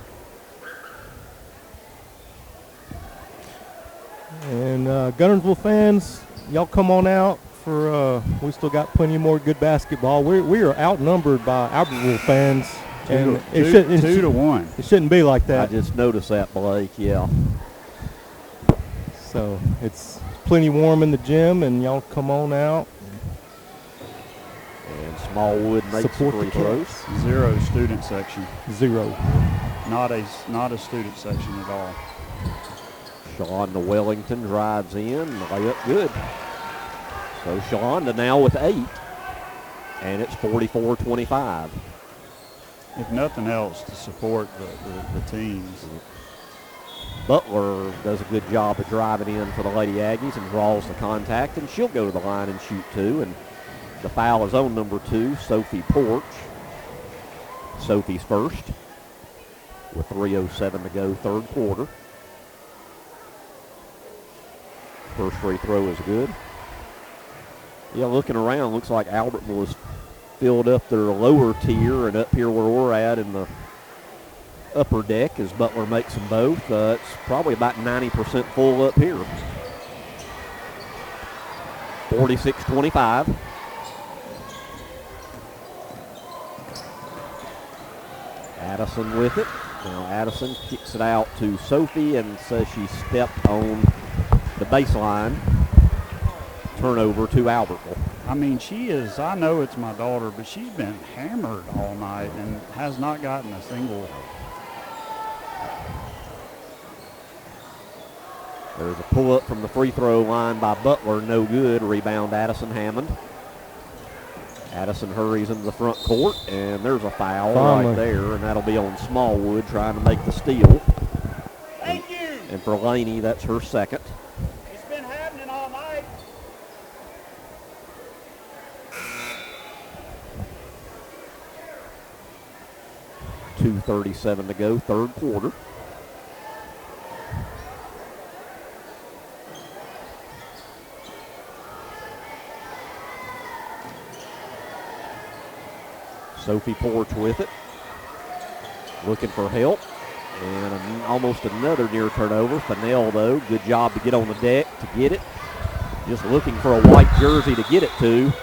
And Guntersville fans, y'all come on out for, we still got plenty more good basketball. We are outnumbered by Albertville fans. And two to one. It shouldn't be like that. I just noticed that, Blake, yeah. So it's plenty warm in the gym, and y'all come on out. And Smallwood makes free throws. Zero student section. Zero. Not a student section at all. Shalonda Wellington drives in, layup good. So Shalonda now with 8, and it's 44-25. If nothing else, to support the teams. Butler does a good job of driving in for the Lady Aggies and draws the contact, and she'll go to the line and shoot two. And the foul is on number 2, Sophie Porch. Sophie's first with 3:07 to go, third quarter. First free throw is good. Yeah, looking around, looks like Albertville has filled up their lower tier, and up here where we're at in the upper deck as Butler makes them both. It's probably about 90% full up here. 46-25. Addison with it. Now Addison kicks it out to Sophie and says she stepped on the baseline. Turnover to Albertville. I mean, she is, I know it's my daughter, but she's been hammered all night and has not gotten a single. There's a pull-up from the free throw line by Butler, no good. Rebound Addison Hammond. Addison hurries into the front court, and there's a foul right there, and that'll be on Smallwood trying to make the steal. Thank you. And for Laney, that's her second. It's been happening all night. 2:37 to go, third quarter. Sophie Porch with it, looking for help, and almost another near turnover. Fennell, though, good job to get on the deck to get it. Just looking for a white jersey to get it to,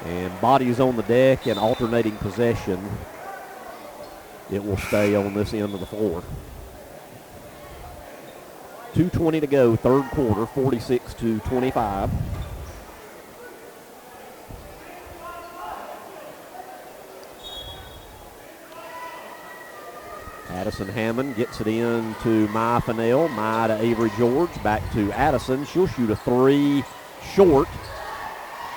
and bodies on the deck and alternating possession. It will stay on this end of the floor. 2:20 to go, third quarter, 46-25. Addison Hammond gets it in to Maya Fennell. Maya to Avery George. Back to Addison. She'll shoot a three short.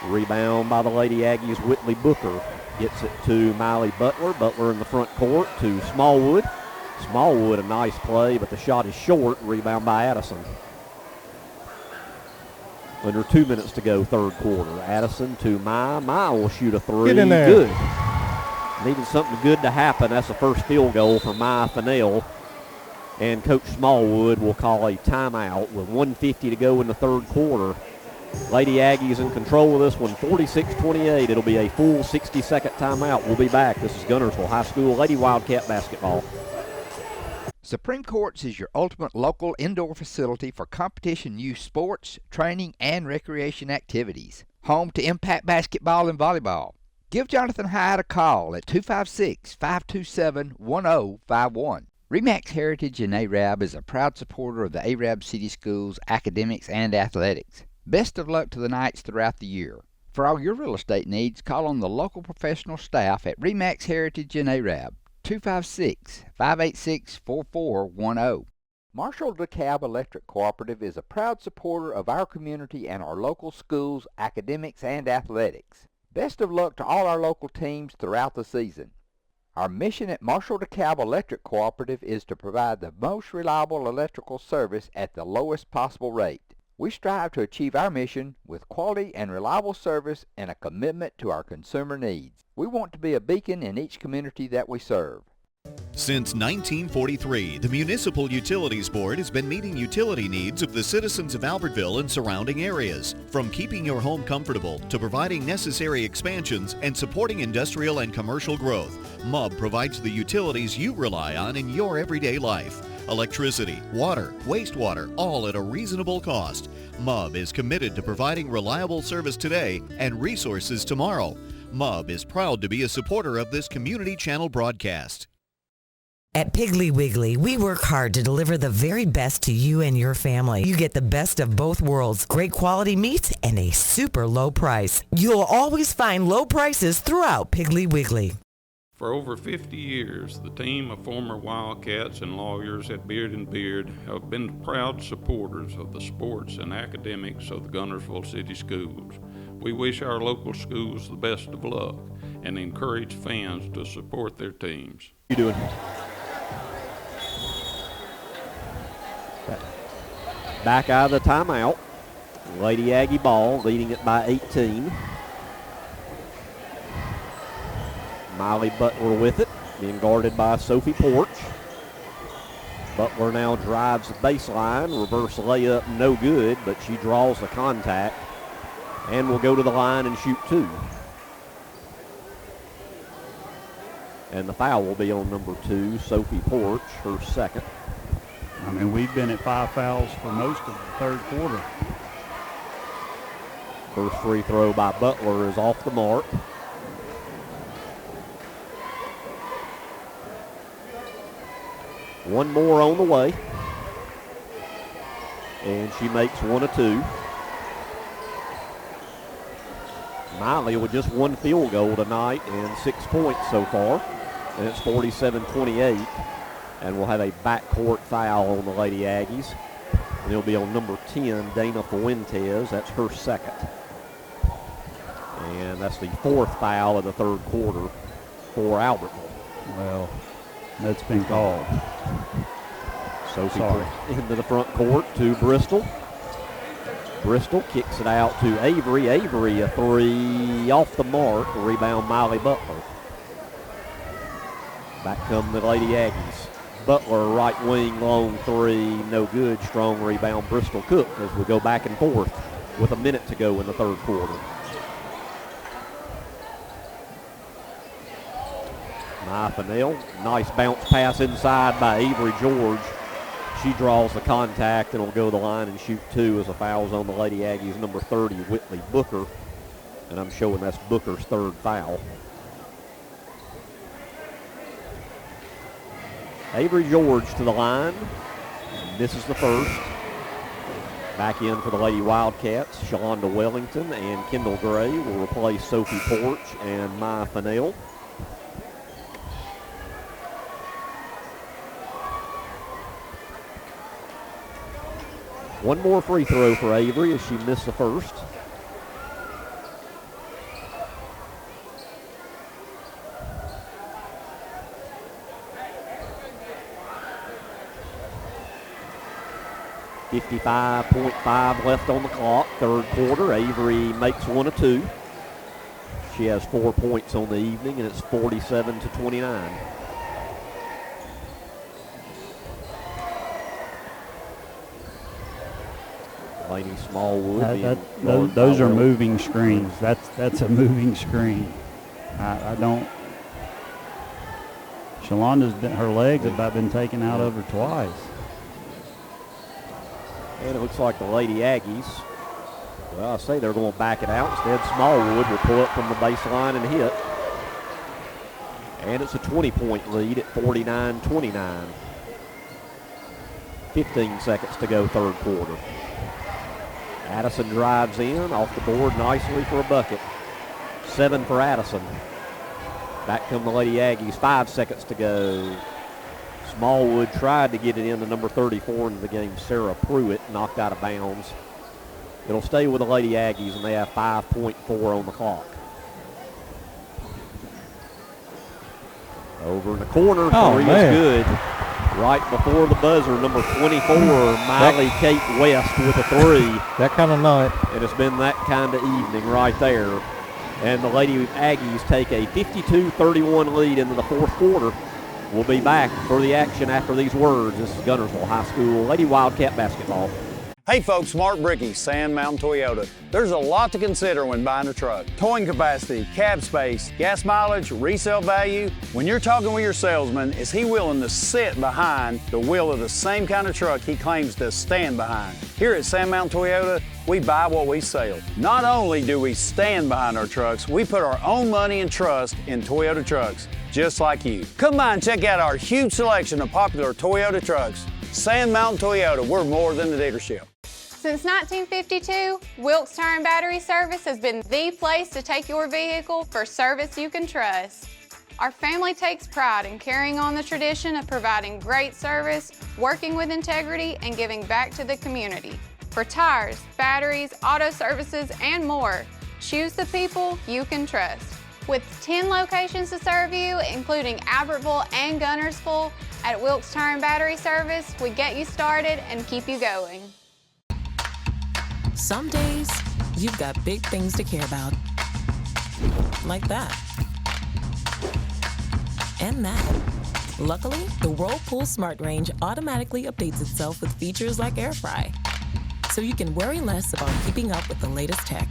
Rebound by the Lady Aggies. Whitley Booker gets it to Miley Butler. Butler in the front court to Smallwood. Smallwood, a nice play, but the shot is short. Rebound by Addison. Under 2 minutes to go, third quarter. Addison to Maya. Maya will shoot a three. Get in there. Good. Needed something good to happen. That's the first field goal for Maya Fennell. And Coach Smallwood will call a timeout with 1:50 to go in the third quarter. Lady Aggies in control of this one, 46-28. It'll be a full 60-second timeout. We'll be back. This is Guntersville High School Lady Wildcat basketball. Supreme Courts is your ultimate local indoor facility for competition youth sports, training, and recreation activities. Home to Impact Basketball and Volleyball. Give Jonathan Hyatt a call at 256-527-1051. RE/MAX Heritage in Arab is a proud supporter of the Arab City Schools academics and athletics. Best of luck to the Knights throughout the year. For all your real estate needs, call on the local professional staff at RE/MAX Heritage in Arab, 256-586-4410. Marshall DeKalb Electric Cooperative is a proud supporter of our community and our local schools, academics, and athletics. Best of luck to all our local teams throughout the season. Our mission at Marshall DeKalb Electric Cooperative is to provide the most reliable electrical service at the lowest possible rate. We strive to achieve our mission with quality and reliable service and a commitment to our consumer needs. We want to be a beacon in each community that we serve. Since 1943, the Municipal Utilities Board has been meeting utility needs of the citizens of Albertville and surrounding areas. From keeping your home comfortable to providing necessary expansions and supporting industrial and commercial growth, MUB provides the utilities you rely on in your everyday life. Electricity, water, wastewater, all at a reasonable cost. MUB is committed to providing reliable service today and resources tomorrow. MUB is proud to be a supporter of this community channel broadcast. At Piggly Wiggly, we work hard to deliver the very best to you and your family. You get the best of both worlds, great quality meats, and a super low price. You'll always find low prices throughout Piggly Wiggly. For over 50 years, the team of former Wildcats and lawyers at Beard & Beard have been proud supporters of the sports and academics of the Guntersville City Schools. We wish our local schools the best of luck and encourage fans to support their teams. You doing? Back out of the timeout. Lady Aggie ball, leading it by 18. Miley Butler with it, being guarded by Sophie Porch. Butler now drives the baseline. Reverse layup, no good, but she draws the contact and will go to the line and shoot two. And the foul will be on number 2, Sophie Porch, her second. I mean, we've been at 5 fouls for most of the third quarter. First free throw by Butler is off the mark. One more on the way. And she makes 1 of 2. Miley with just 1 field goal tonight and 6 points so far. And it's 47-28. And we'll have a backcourt foul on the Lady Aggies. And it'll be on number 10, Dana Fuentes. That's her second. And that's the 4th foul of the third quarter for Albertville. Well, that's been called. Sophie into the front court to Bristol. Bristol kicks it out to Avery. Avery, a 3 off the mark. Rebound, Miley Butler. Back come the Lady Aggies. Butler, right wing, long three, no good. Strong rebound, Bristol Cook as we go back and forth with a minute to go in the third quarter. Maya Fennell, nice bounce pass inside by Avery George. She draws the contact and will go to the line and shoot two as a foul's on the Lady Aggies, number 30, Whitley Booker. And I'm showing that's Booker's third foul. Avery George to the line. Misses the first. Back in for the Lady Wildcats. Shalonda Wellington and Kendall Gray will replace Sophie Porch and Maya Fennell. One more free throw for Avery as she missed the first. .5 left on the clock, third quarter. Avery makes one of two. She has 4 points on the evening, and it's 47-29. Laney Smallwood. Those are moving screens. That's a moving screen. I don't. Shalonda's her legs have about been taken out of her twice. And it looks like the Lady Aggies, well, I say they're going to back it out. Instead, Smallwood will pull up from the baseline and hit. And it's a 20-point lead at 49-29. 15 seconds to go, third quarter. Addison drives in, off the board nicely for a bucket. 7 for Addison. Back come the Lady Aggies, 5 seconds to go. Smallwood tried to get it into number 34 into the game. Sarah Pruitt knocked out of bounds. It'll stay with the Lady Aggies, and they have 5.4 on the clock. Over in the corner, three is good. Right before the buzzer, number 24, Miley Kate West with a three. That kind of night. And it's been that kind of evening right there. And the Lady Aggies take a 52-31 lead into the fourth quarter. We'll be back for the action after these words. This is Guntersville High School Lady Wildcat basketball. Hey folks, Mark Brickey, Sand Mountain Toyota. There's a lot to consider when buying a truck. Towing capacity, cab space, gas mileage, resale value. When you're talking with your salesman, is he willing to sit behind the wheel of the same kind of truck he claims to stand behind? Here at Sand Mountain Toyota, we buy what we sell. Not only do we stand behind our trucks, we put our own money and trust in Toyota trucks, just like you. Come by and check out our huge selection of popular Toyota trucks. Sand Mountain Toyota, we're more than a dealership. Since 1952, Wilkes Tire and Battery Service has been the place to take your vehicle for service you can trust. Our family takes pride in carrying on the tradition of providing great service, working with integrity, and giving back to the community. For tires, batteries, auto services, and more, choose the people you can trust. With 10 locations to serve you, including Albertville and Guntersville, at Wilkes Tire and Battery Service, we get you started and keep you going. Some days, you've got big things to care about. Like that. And that. Luckily, the Whirlpool Smart Range automatically updates itself with features like Air Fry. So you can worry less about keeping up with the latest tech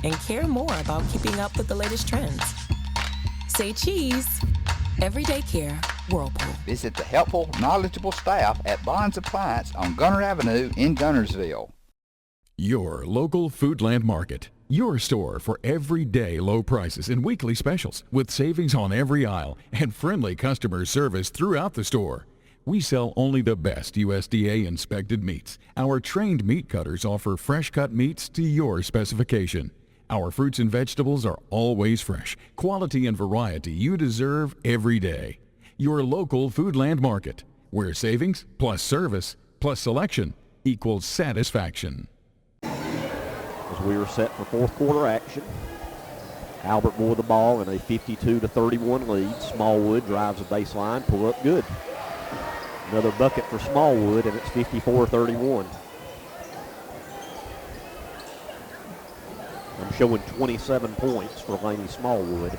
and care more about keeping up with the latest trends. Say cheese. Everyday care, Whirlpool. Visit the helpful, knowledgeable staff at Bond's Appliance on Gunter Avenue in Guntersville. Your local Foodland Market. Your store for everyday low prices and weekly specials with savings on every aisle and friendly customer service throughout the store. We sell only the best USDA inspected meats. Our trained meat cutters offer fresh cut meats to your specification. Our fruits and vegetables are always fresh, quality and variety you deserve every day. Your local Foodland Market, where savings plus service plus selection equals satisfaction. As we are set for fourth quarter action, Albertville with the ball in a 52-31 lead. Smallwood drives the baseline, pull up good. Another bucket for Smallwood, and it's 54-31. I'm showing 27 points for Laney Smallwood.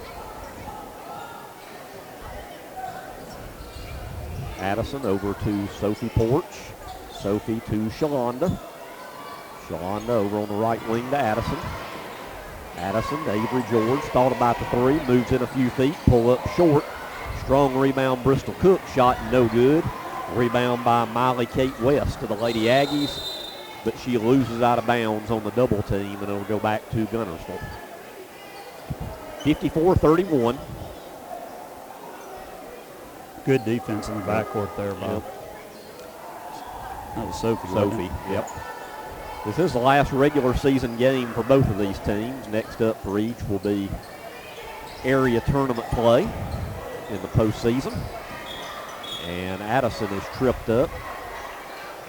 Addison over to Sophie Porch. Sophie to Shalonda. Shalonda over on the right wing to Addison. Addison to Avery George. Thought about the three. Moves in a few feet. Pull up short. Strong rebound. Bristol Cook. Shot no good. Rebound by Miley Kate West to the Lady Aggies. But she loses out of bounds on the double team, and it'll go back to Guntersville. 54-31. Good defense in the backcourt there, Bob. That was Sophie. Sophie, yep. This is the last regular season game for both of these teams. Next up for each will be area tournament play in the postseason. And Addison is tripped up.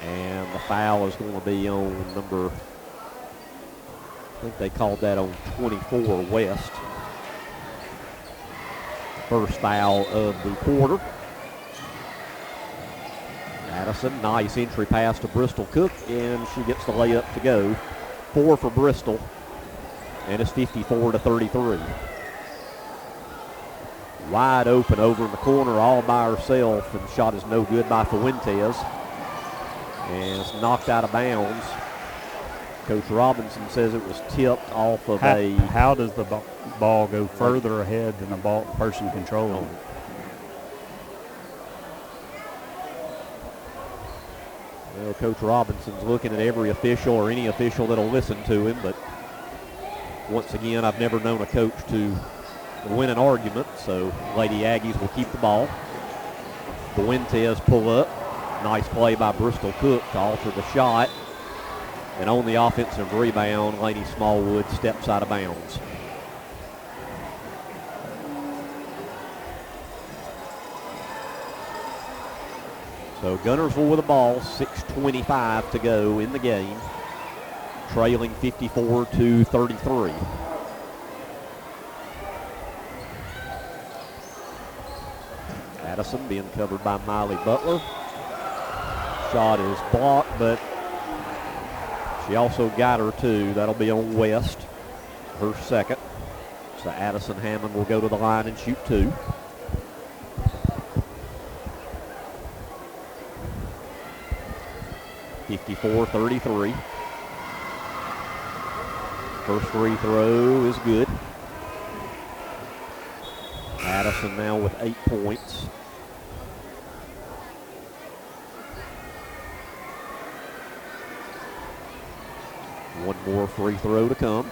And the foul is going to be on number, I think they called that on 24 West. First foul of the quarter. Addison, nice entry pass to Bristol Cook, and she gets the layup to go. 4 for Bristol, and it's 54-33. Wide open over in the corner all by herself, and the shot is no good by Fuentes. And it's knocked out of bounds. Coach Robinson says it was tipped off of How does the ball go further ahead than the person controlling it? Well, Coach Robinson's looking at every official or any official that'll listen to him, but once again, I've never known a coach to win an argument, so Lady Aggies will keep the ball. Fuentes pull up. Nice play by Bristol Cook to alter the shot. And on the offensive rebound, Lainey Smallwood steps out of bounds. So Guntersville with the ball, 6:25 to go in the game, trailing 54-33. Addison being covered by Miley Butler. Shot is blocked, but she also got her too. That'll be on West, her second. So Addison Hammond will go to the line and shoot 2. (54-33). First free throw is good. Addison now with 8 points. One more free throw to come.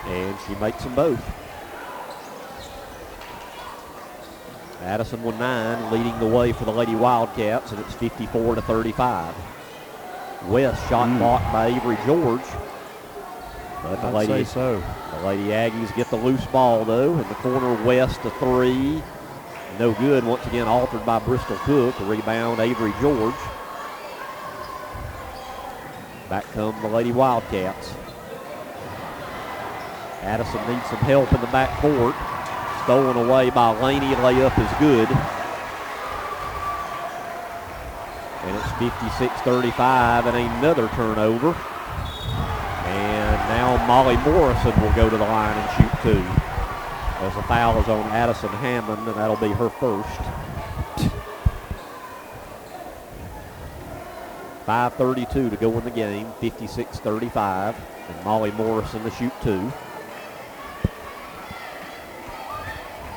And she makes them both. Addison with 9, leading the way for the Lady Wildcats, and it's 54-35. West shot blocked by Avery George. But the Lady Aggies get the loose ball, though. In the corner, West a 3. No good. Once again, altered by Bristol Cook. A rebound, Avery George. Back come the Lady Wildcats. Addison needs some help in the backcourt. Stolen away by Laney. Layup is good. And it's 56-35 and another turnover. And now Molly Morrison will go to the line and shoot 2. As the foul is on Addison Hammond, and that'll be her first. 5:32 to go in the game, 56-35. And Molly Morrison to shoot 2.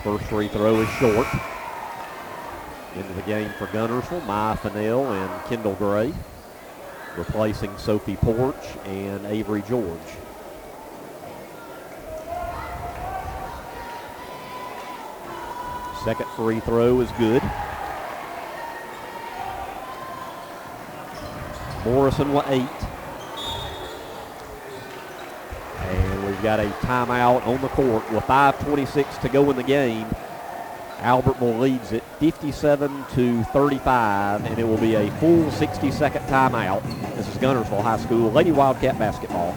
First free throw is short. Into the game for Guntersville, Maya Fennell and Kendall Gray, replacing Sophie Porch and Avery George. Second free throw is good. Morrison with 8. And we've got a timeout on the court with 5:26 to go in the game. Albertville leads it 57-35, and it will be a full 60-second timeout. This is Guntersville High School Lady Wildcat basketball.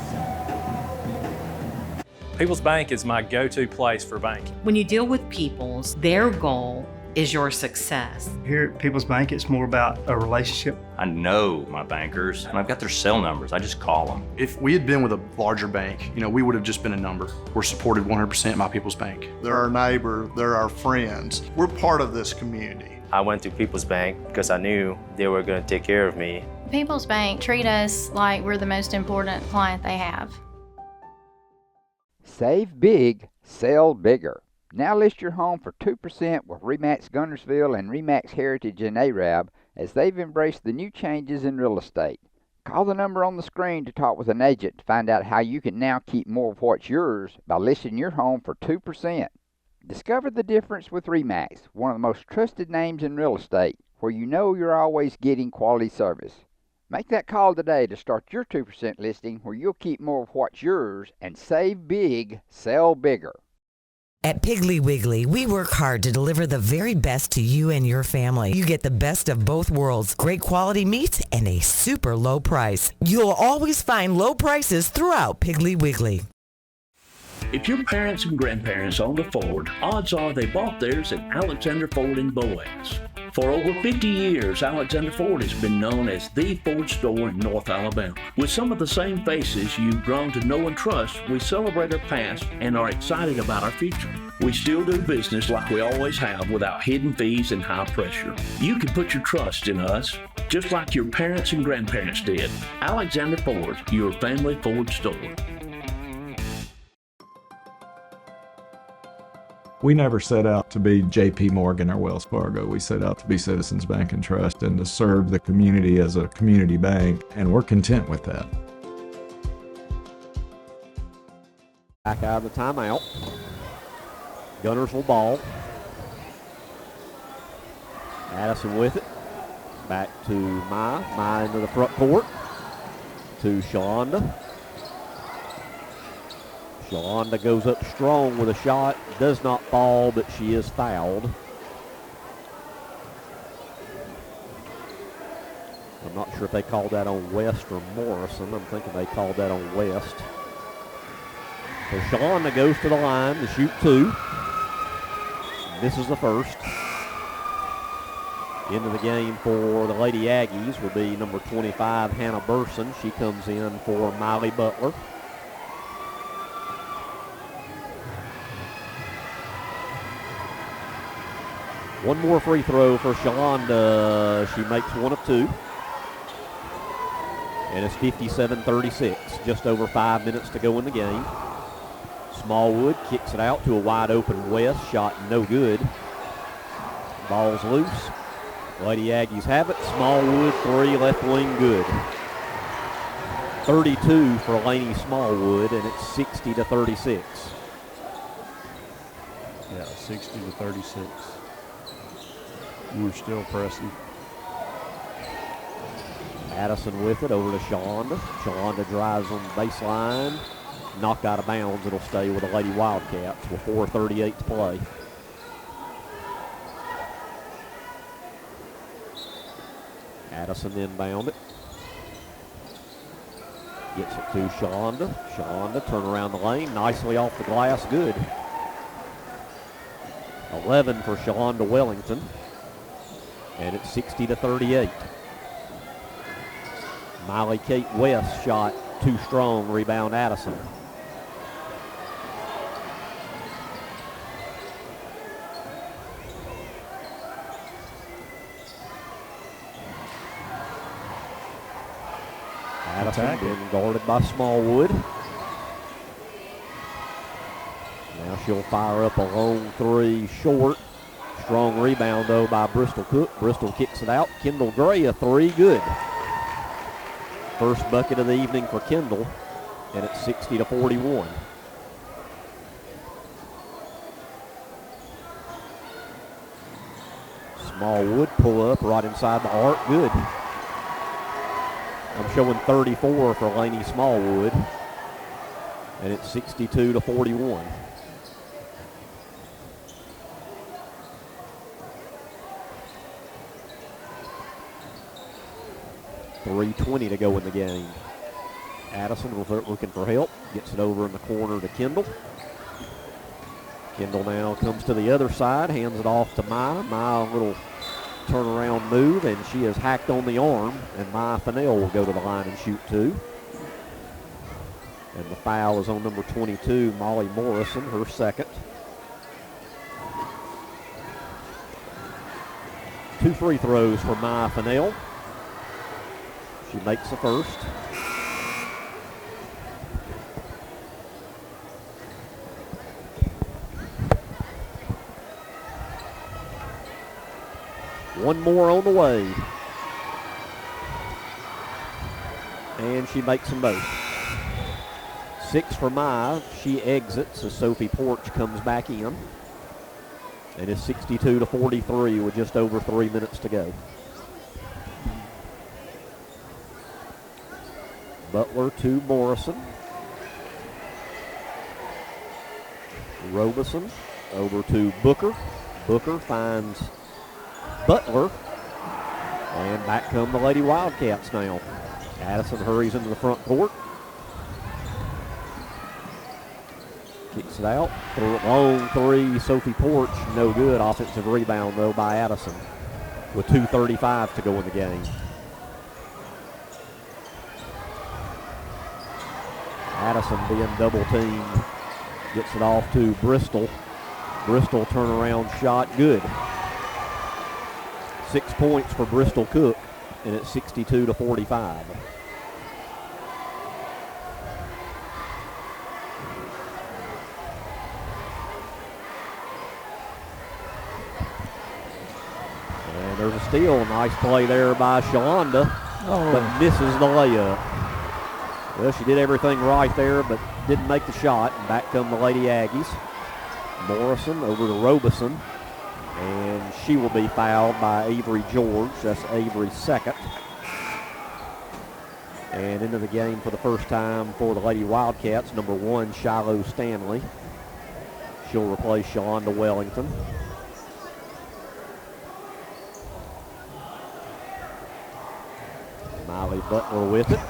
People's Bank is my go-to place for banking. When you deal with peoples, their goal is your success. Here at People's Bank, it's more about a relationship. I know my bankers, and I've got their cell numbers. I just call them. If we had been with a larger bank, we would have just been a number. We're supported 100% by People's Bank. They're our neighbor, they're our friends. We're part of this community. I went to People's Bank because I knew they were going to take care of me. People's Bank treat us like we're the most important client they have. Save big, sell bigger. Now list your home for 2% with RE/MAX Guntersville and RE/MAX Heritage in Arab as they've embraced the new changes in real estate. Call the number on the screen to talk with an agent to find out how you can now keep more of what's yours by listing your home for 2%. Discover the difference with RE/MAX, one of the most trusted names in real estate, where you know you're always getting quality service. Make that call today to start your 2% listing where you'll keep more of what's yours and save big, sell bigger. At Piggly Wiggly, we work hard to deliver the very best to you and your family. You get the best of both worlds, great quality meats and a super low price. You'll always find low prices throughout Piggly Wiggly. If your parents and grandparents owned a Ford, odds are they bought theirs at Alexander Ford in Boaz. For over 50 years, Alexander Ford has been known as the Ford store in North Alabama. With some of the same faces you've grown to know and trust, we celebrate our past and are excited about our future. We still do business like we always have without hidden fees and high pressure. You can put your trust in us, just like your parents and grandparents did. Alexander Ford, your family Ford store. We never set out to be JP Morgan or Wells Fargo. We set out to be Citizens Bank and Trust and to serve the community as a community bank, and we're content with that. Back out of the timeout. Guntersville ball. Addison with it. Back to Mai into the front court. To Shalonda. Shalonda goes up strong with a shot. Does not fall, but she is fouled. I'm not sure if they called that on West or Morrison. I'm thinking they called that on West. So Shalonda goes to the line to shoot two. This is the first. Into the game for the Lady Aggies will be number 25, Hannah Burson. She comes in for Miley Butler. One more free throw for Shalonda. She makes one of two. And it's 57-36. Just over 5 minutes to go in the game. Smallwood kicks it out to a wide open West. Shot no good. Ball's loose. Lady Aggies have it. Smallwood three, left wing good. 32 for Lainey Smallwood, and it's 60-36. Yeah, 60-36. We're still pressing. Addison with it over to Shalonda. Shalonda drives on the baseline. Knocked out of bounds. It'll stay with the Lady Wildcats with 4:38 to play. Addison inbound it. Gets it to Shalonda. Shalonda turn around the lane. Nicely off the glass. Good. 11 for Shalonda Wellington. And it's 60-38. Miley Kate West shot too strong. Rebound Addison. Addison being guarded by Smallwood. Now she'll fire up a long three short. Strong rebound, though, by Bristol Cook. Bristol kicks it out. Kendall Gray, a three, good. First bucket of the evening for Kendall, and it's 60-41. Smallwood pull up right inside the arc, good. I'm showing 34 for Lainey Smallwood, and it's 62-41. .320 to go in the game. Addison looking for help. Gets it over in the corner to Kendall. Kendall now comes to the other side, hands it off to Maya. Maya, a little turnaround move, and she is hacked on the arm, and Maya Fennell will go to the line and shoot 2. And the foul is on number 22, Molly Morrison, her second. 2 free throws for Maya Fennell. She makes the first. One more on the way. And she makes them both. 6 for Maya. She exits as Sophie Porch comes back in. And it's 62-43 with just over 3 minutes to go. Butler to Morrison. Robeson over to Booker. Booker finds Butler. And back come the Lady Wildcats now. Addison hurries into the front court. Kicks it out. Long 3, Sophie Porch, no good. Offensive rebound, though, by Addison with 2:35 to go in the game. Addison being double teamed. Gets it off to Bristol. Bristol turnaround shot, good. 6 points for Bristol Cook, and it's 62-45. And there's a steal. Nice play there by Shalonda, but misses the layup. Well, she did everything right there, but didn't make the shot. And back come the Lady Aggies. Morrison over to Robeson. And she will be fouled by Avery George. That's Avery's second. And into the game for the first time for the Lady Wildcats, number 1, Shiloh Stanley. She'll replace Shalonda Wellington. Miley Butler with it.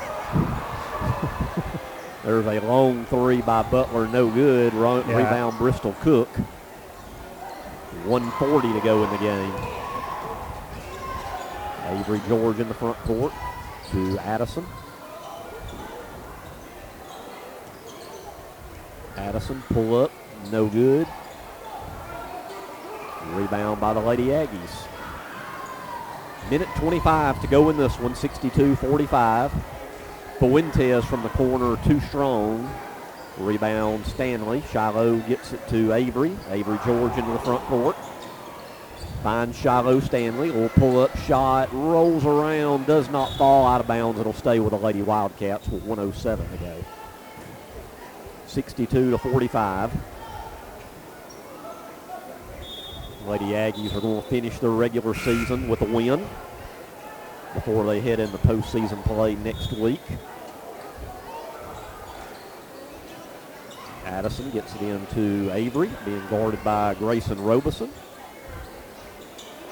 There's a long 3 by Butler, no good. Rebound Bristol Cook. 1:40 to go in the game. Avery George in the front court to Addison. Addison pull up, no good. Rebound by the Lady Aggies. Minute 25 to go in this one, 62-45. Fuentes from the corner, too strong. Rebound Stanley. Shiloh gets it to Avery. Avery George into the front court. Finds Shiloh Stanley. Little pull-up shot. Rolls around. Does not fall out of bounds. It'll stay with the Lady Wildcats with 1:07 to go. 62-45. Lady Aggies are going to finish their regular season with a win before they head into postseason play next week. Addison gets it into Avery, being guarded by Grayson Robeson.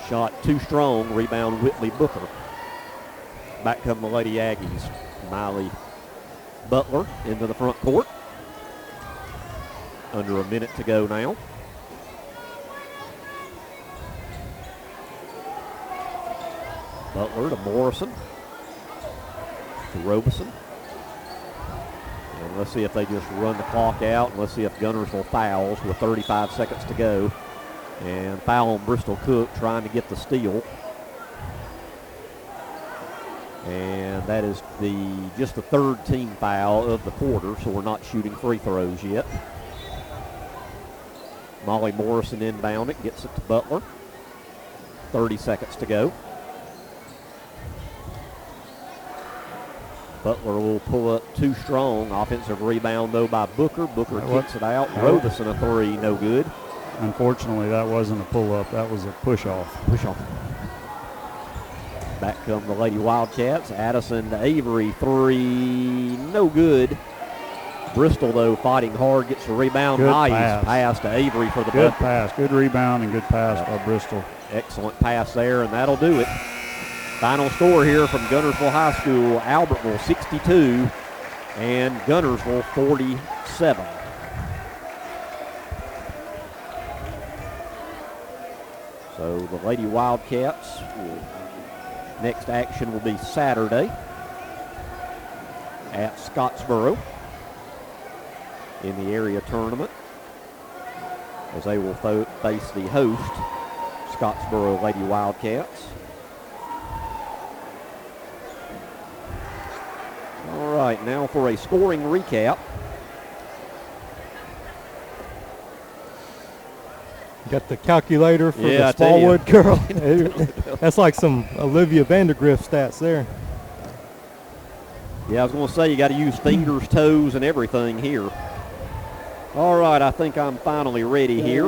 Shot too strong, rebound Whitley Booker. Back come the Lady Aggies. Miley Butler into the front court. Under a minute to go now. Butler to Morrison. To Robeson. And let's see if they just run the clock out. And let's see if Guntersville fouls with 35 seconds to go. And foul on Bristol Cook trying to get the steal. And that is just the third team foul of the quarter, so we're not shooting free throws yet. Molly Morrison inbound it, gets it to Butler. 30 seconds to go. Butler will pull up too strong. Offensive rebound, though, by Booker. Booker kicks it out. Robeson a three, no good. Unfortunately, that wasn't a pull-up. That was a push-off. Push-off. Back come the Lady Wildcats. Addison to Avery, three, no good. Bristol, though, fighting hard, gets a rebound. Good nice pass to Avery for the Good bucket. pass. Good rebound and good pass by Bristol. Excellent pass there, and that'll do it. Final score here from Guntersville High School, Albertville 62 and Guntersville 47. So the Lady Wildcats, next action will be Saturday at Scottsboro in the area tournament, as they will face the host, Scottsboro Lady Wildcats. All right, now for a scoring recap. Got the calculator for Yeah, the Smallwood girl. That's like some Olivia Vandergrift stats there. Yeah, I was going to say you got to use fingers, toes, and everything here. All right, I think I'm finally ready here.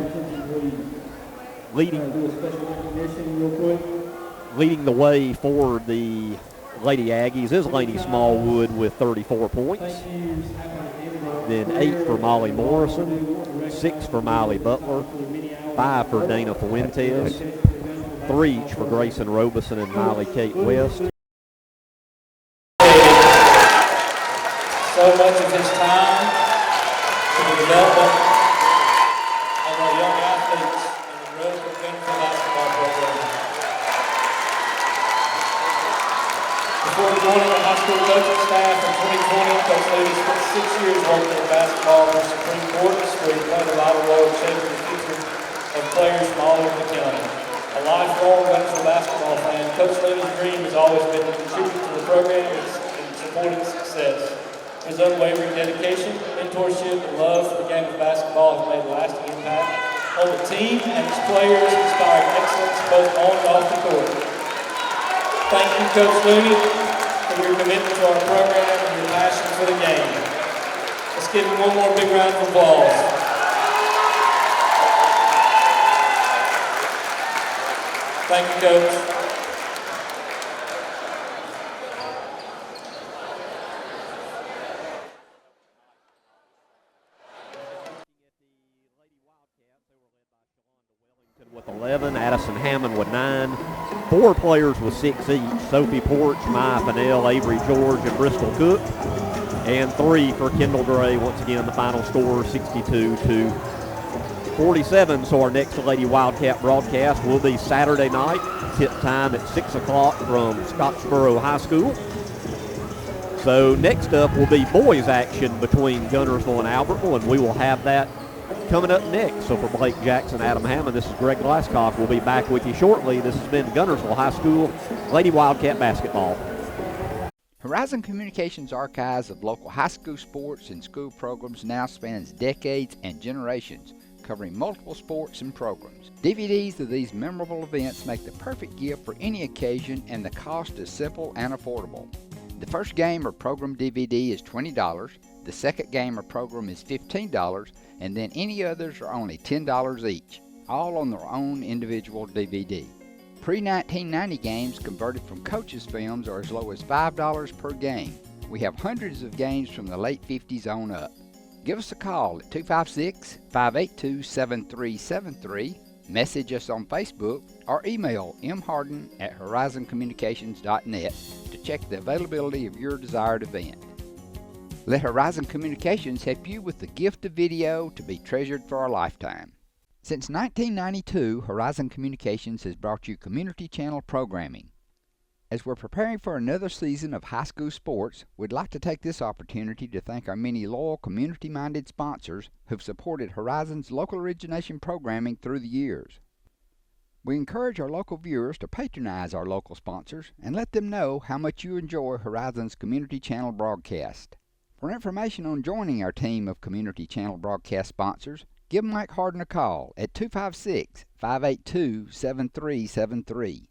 Leading the way for the Lady Aggies is Lainey Smallwood with 34 points. Then 8 for Molly Morrison, 6 for Miley Butler, 5 for Dana Fuentes, 3 each for Grayson Robeson and Miley Kate West. So much of his time to the development of our young athletes in the growth of Guntersville basketball program. Before joining the high school coaching staff in 2020, Coach Levy spent 6 years working in basketball for the Supreme Court, where he played a vital role in shaping the future of players from all over the county. A lifelong Guntersville basketball fan, Coach Levy's dream has always been to contribute to the program and support its success. His unwavering dedication, mentorship, and love for the game of basketball has made a lasting impact on the team and its players, inspiring excellence both on and off the court. Thank you, Coach Looney, for your commitment to our program and your passion for the game. Let's give him one more big round of applause. Thank you, Coach. With 11, Addison Hammond with 9, 4 players with 6 each, Sophie Porch, Maya Fennell, Avery George, and Bristol Cook, and 3 for Kendall Gray. Once again, the final score 62-47. So our next Lady Wildcat broadcast will be Saturday night, tip time at 6 o'clock from Scottsboro High School. So next up will be boys action between Guntersville and Albertville, and we will have that coming up next. So for Blake Jackson, Adam Hammond, this is Greg Glasscock. We'll be back with you shortly. This has been Guntersville High School Lady Wildcat Basketball. Horizon Communications' archives of local high school sports and school programs now spans decades and generations, covering multiple sports and programs. DVDs of these memorable events make the perfect gift for any occasion, and the cost is simple and affordable. The first game or program DVD is $20, the second game or program is $15, and then any others are only $10 each, all on their own individual DVD. Pre-1990 games converted from coaches' films are as low as $5 per game. We have hundreds of games from the late 50s on up. Give us a call at 256-582-7373, message us on Facebook, or email mharden@horizoncommunications.net to check the availability of your desired event. Let Horizon Communications help you with the gift of video to be treasured for a lifetime. Since 1992, Horizon Communications has brought you community channel programming. As we're preparing for another season of high school sports, we'd like to take this opportunity to thank our many loyal community-minded sponsors who've supported Horizon's local origination programming through the years. We encourage our local viewers to patronize our local sponsors and let them know how much you enjoy Horizon's community channel broadcast. For information on joining our team of community channel broadcast sponsors, give Mike Harden a call at 256-582-7373.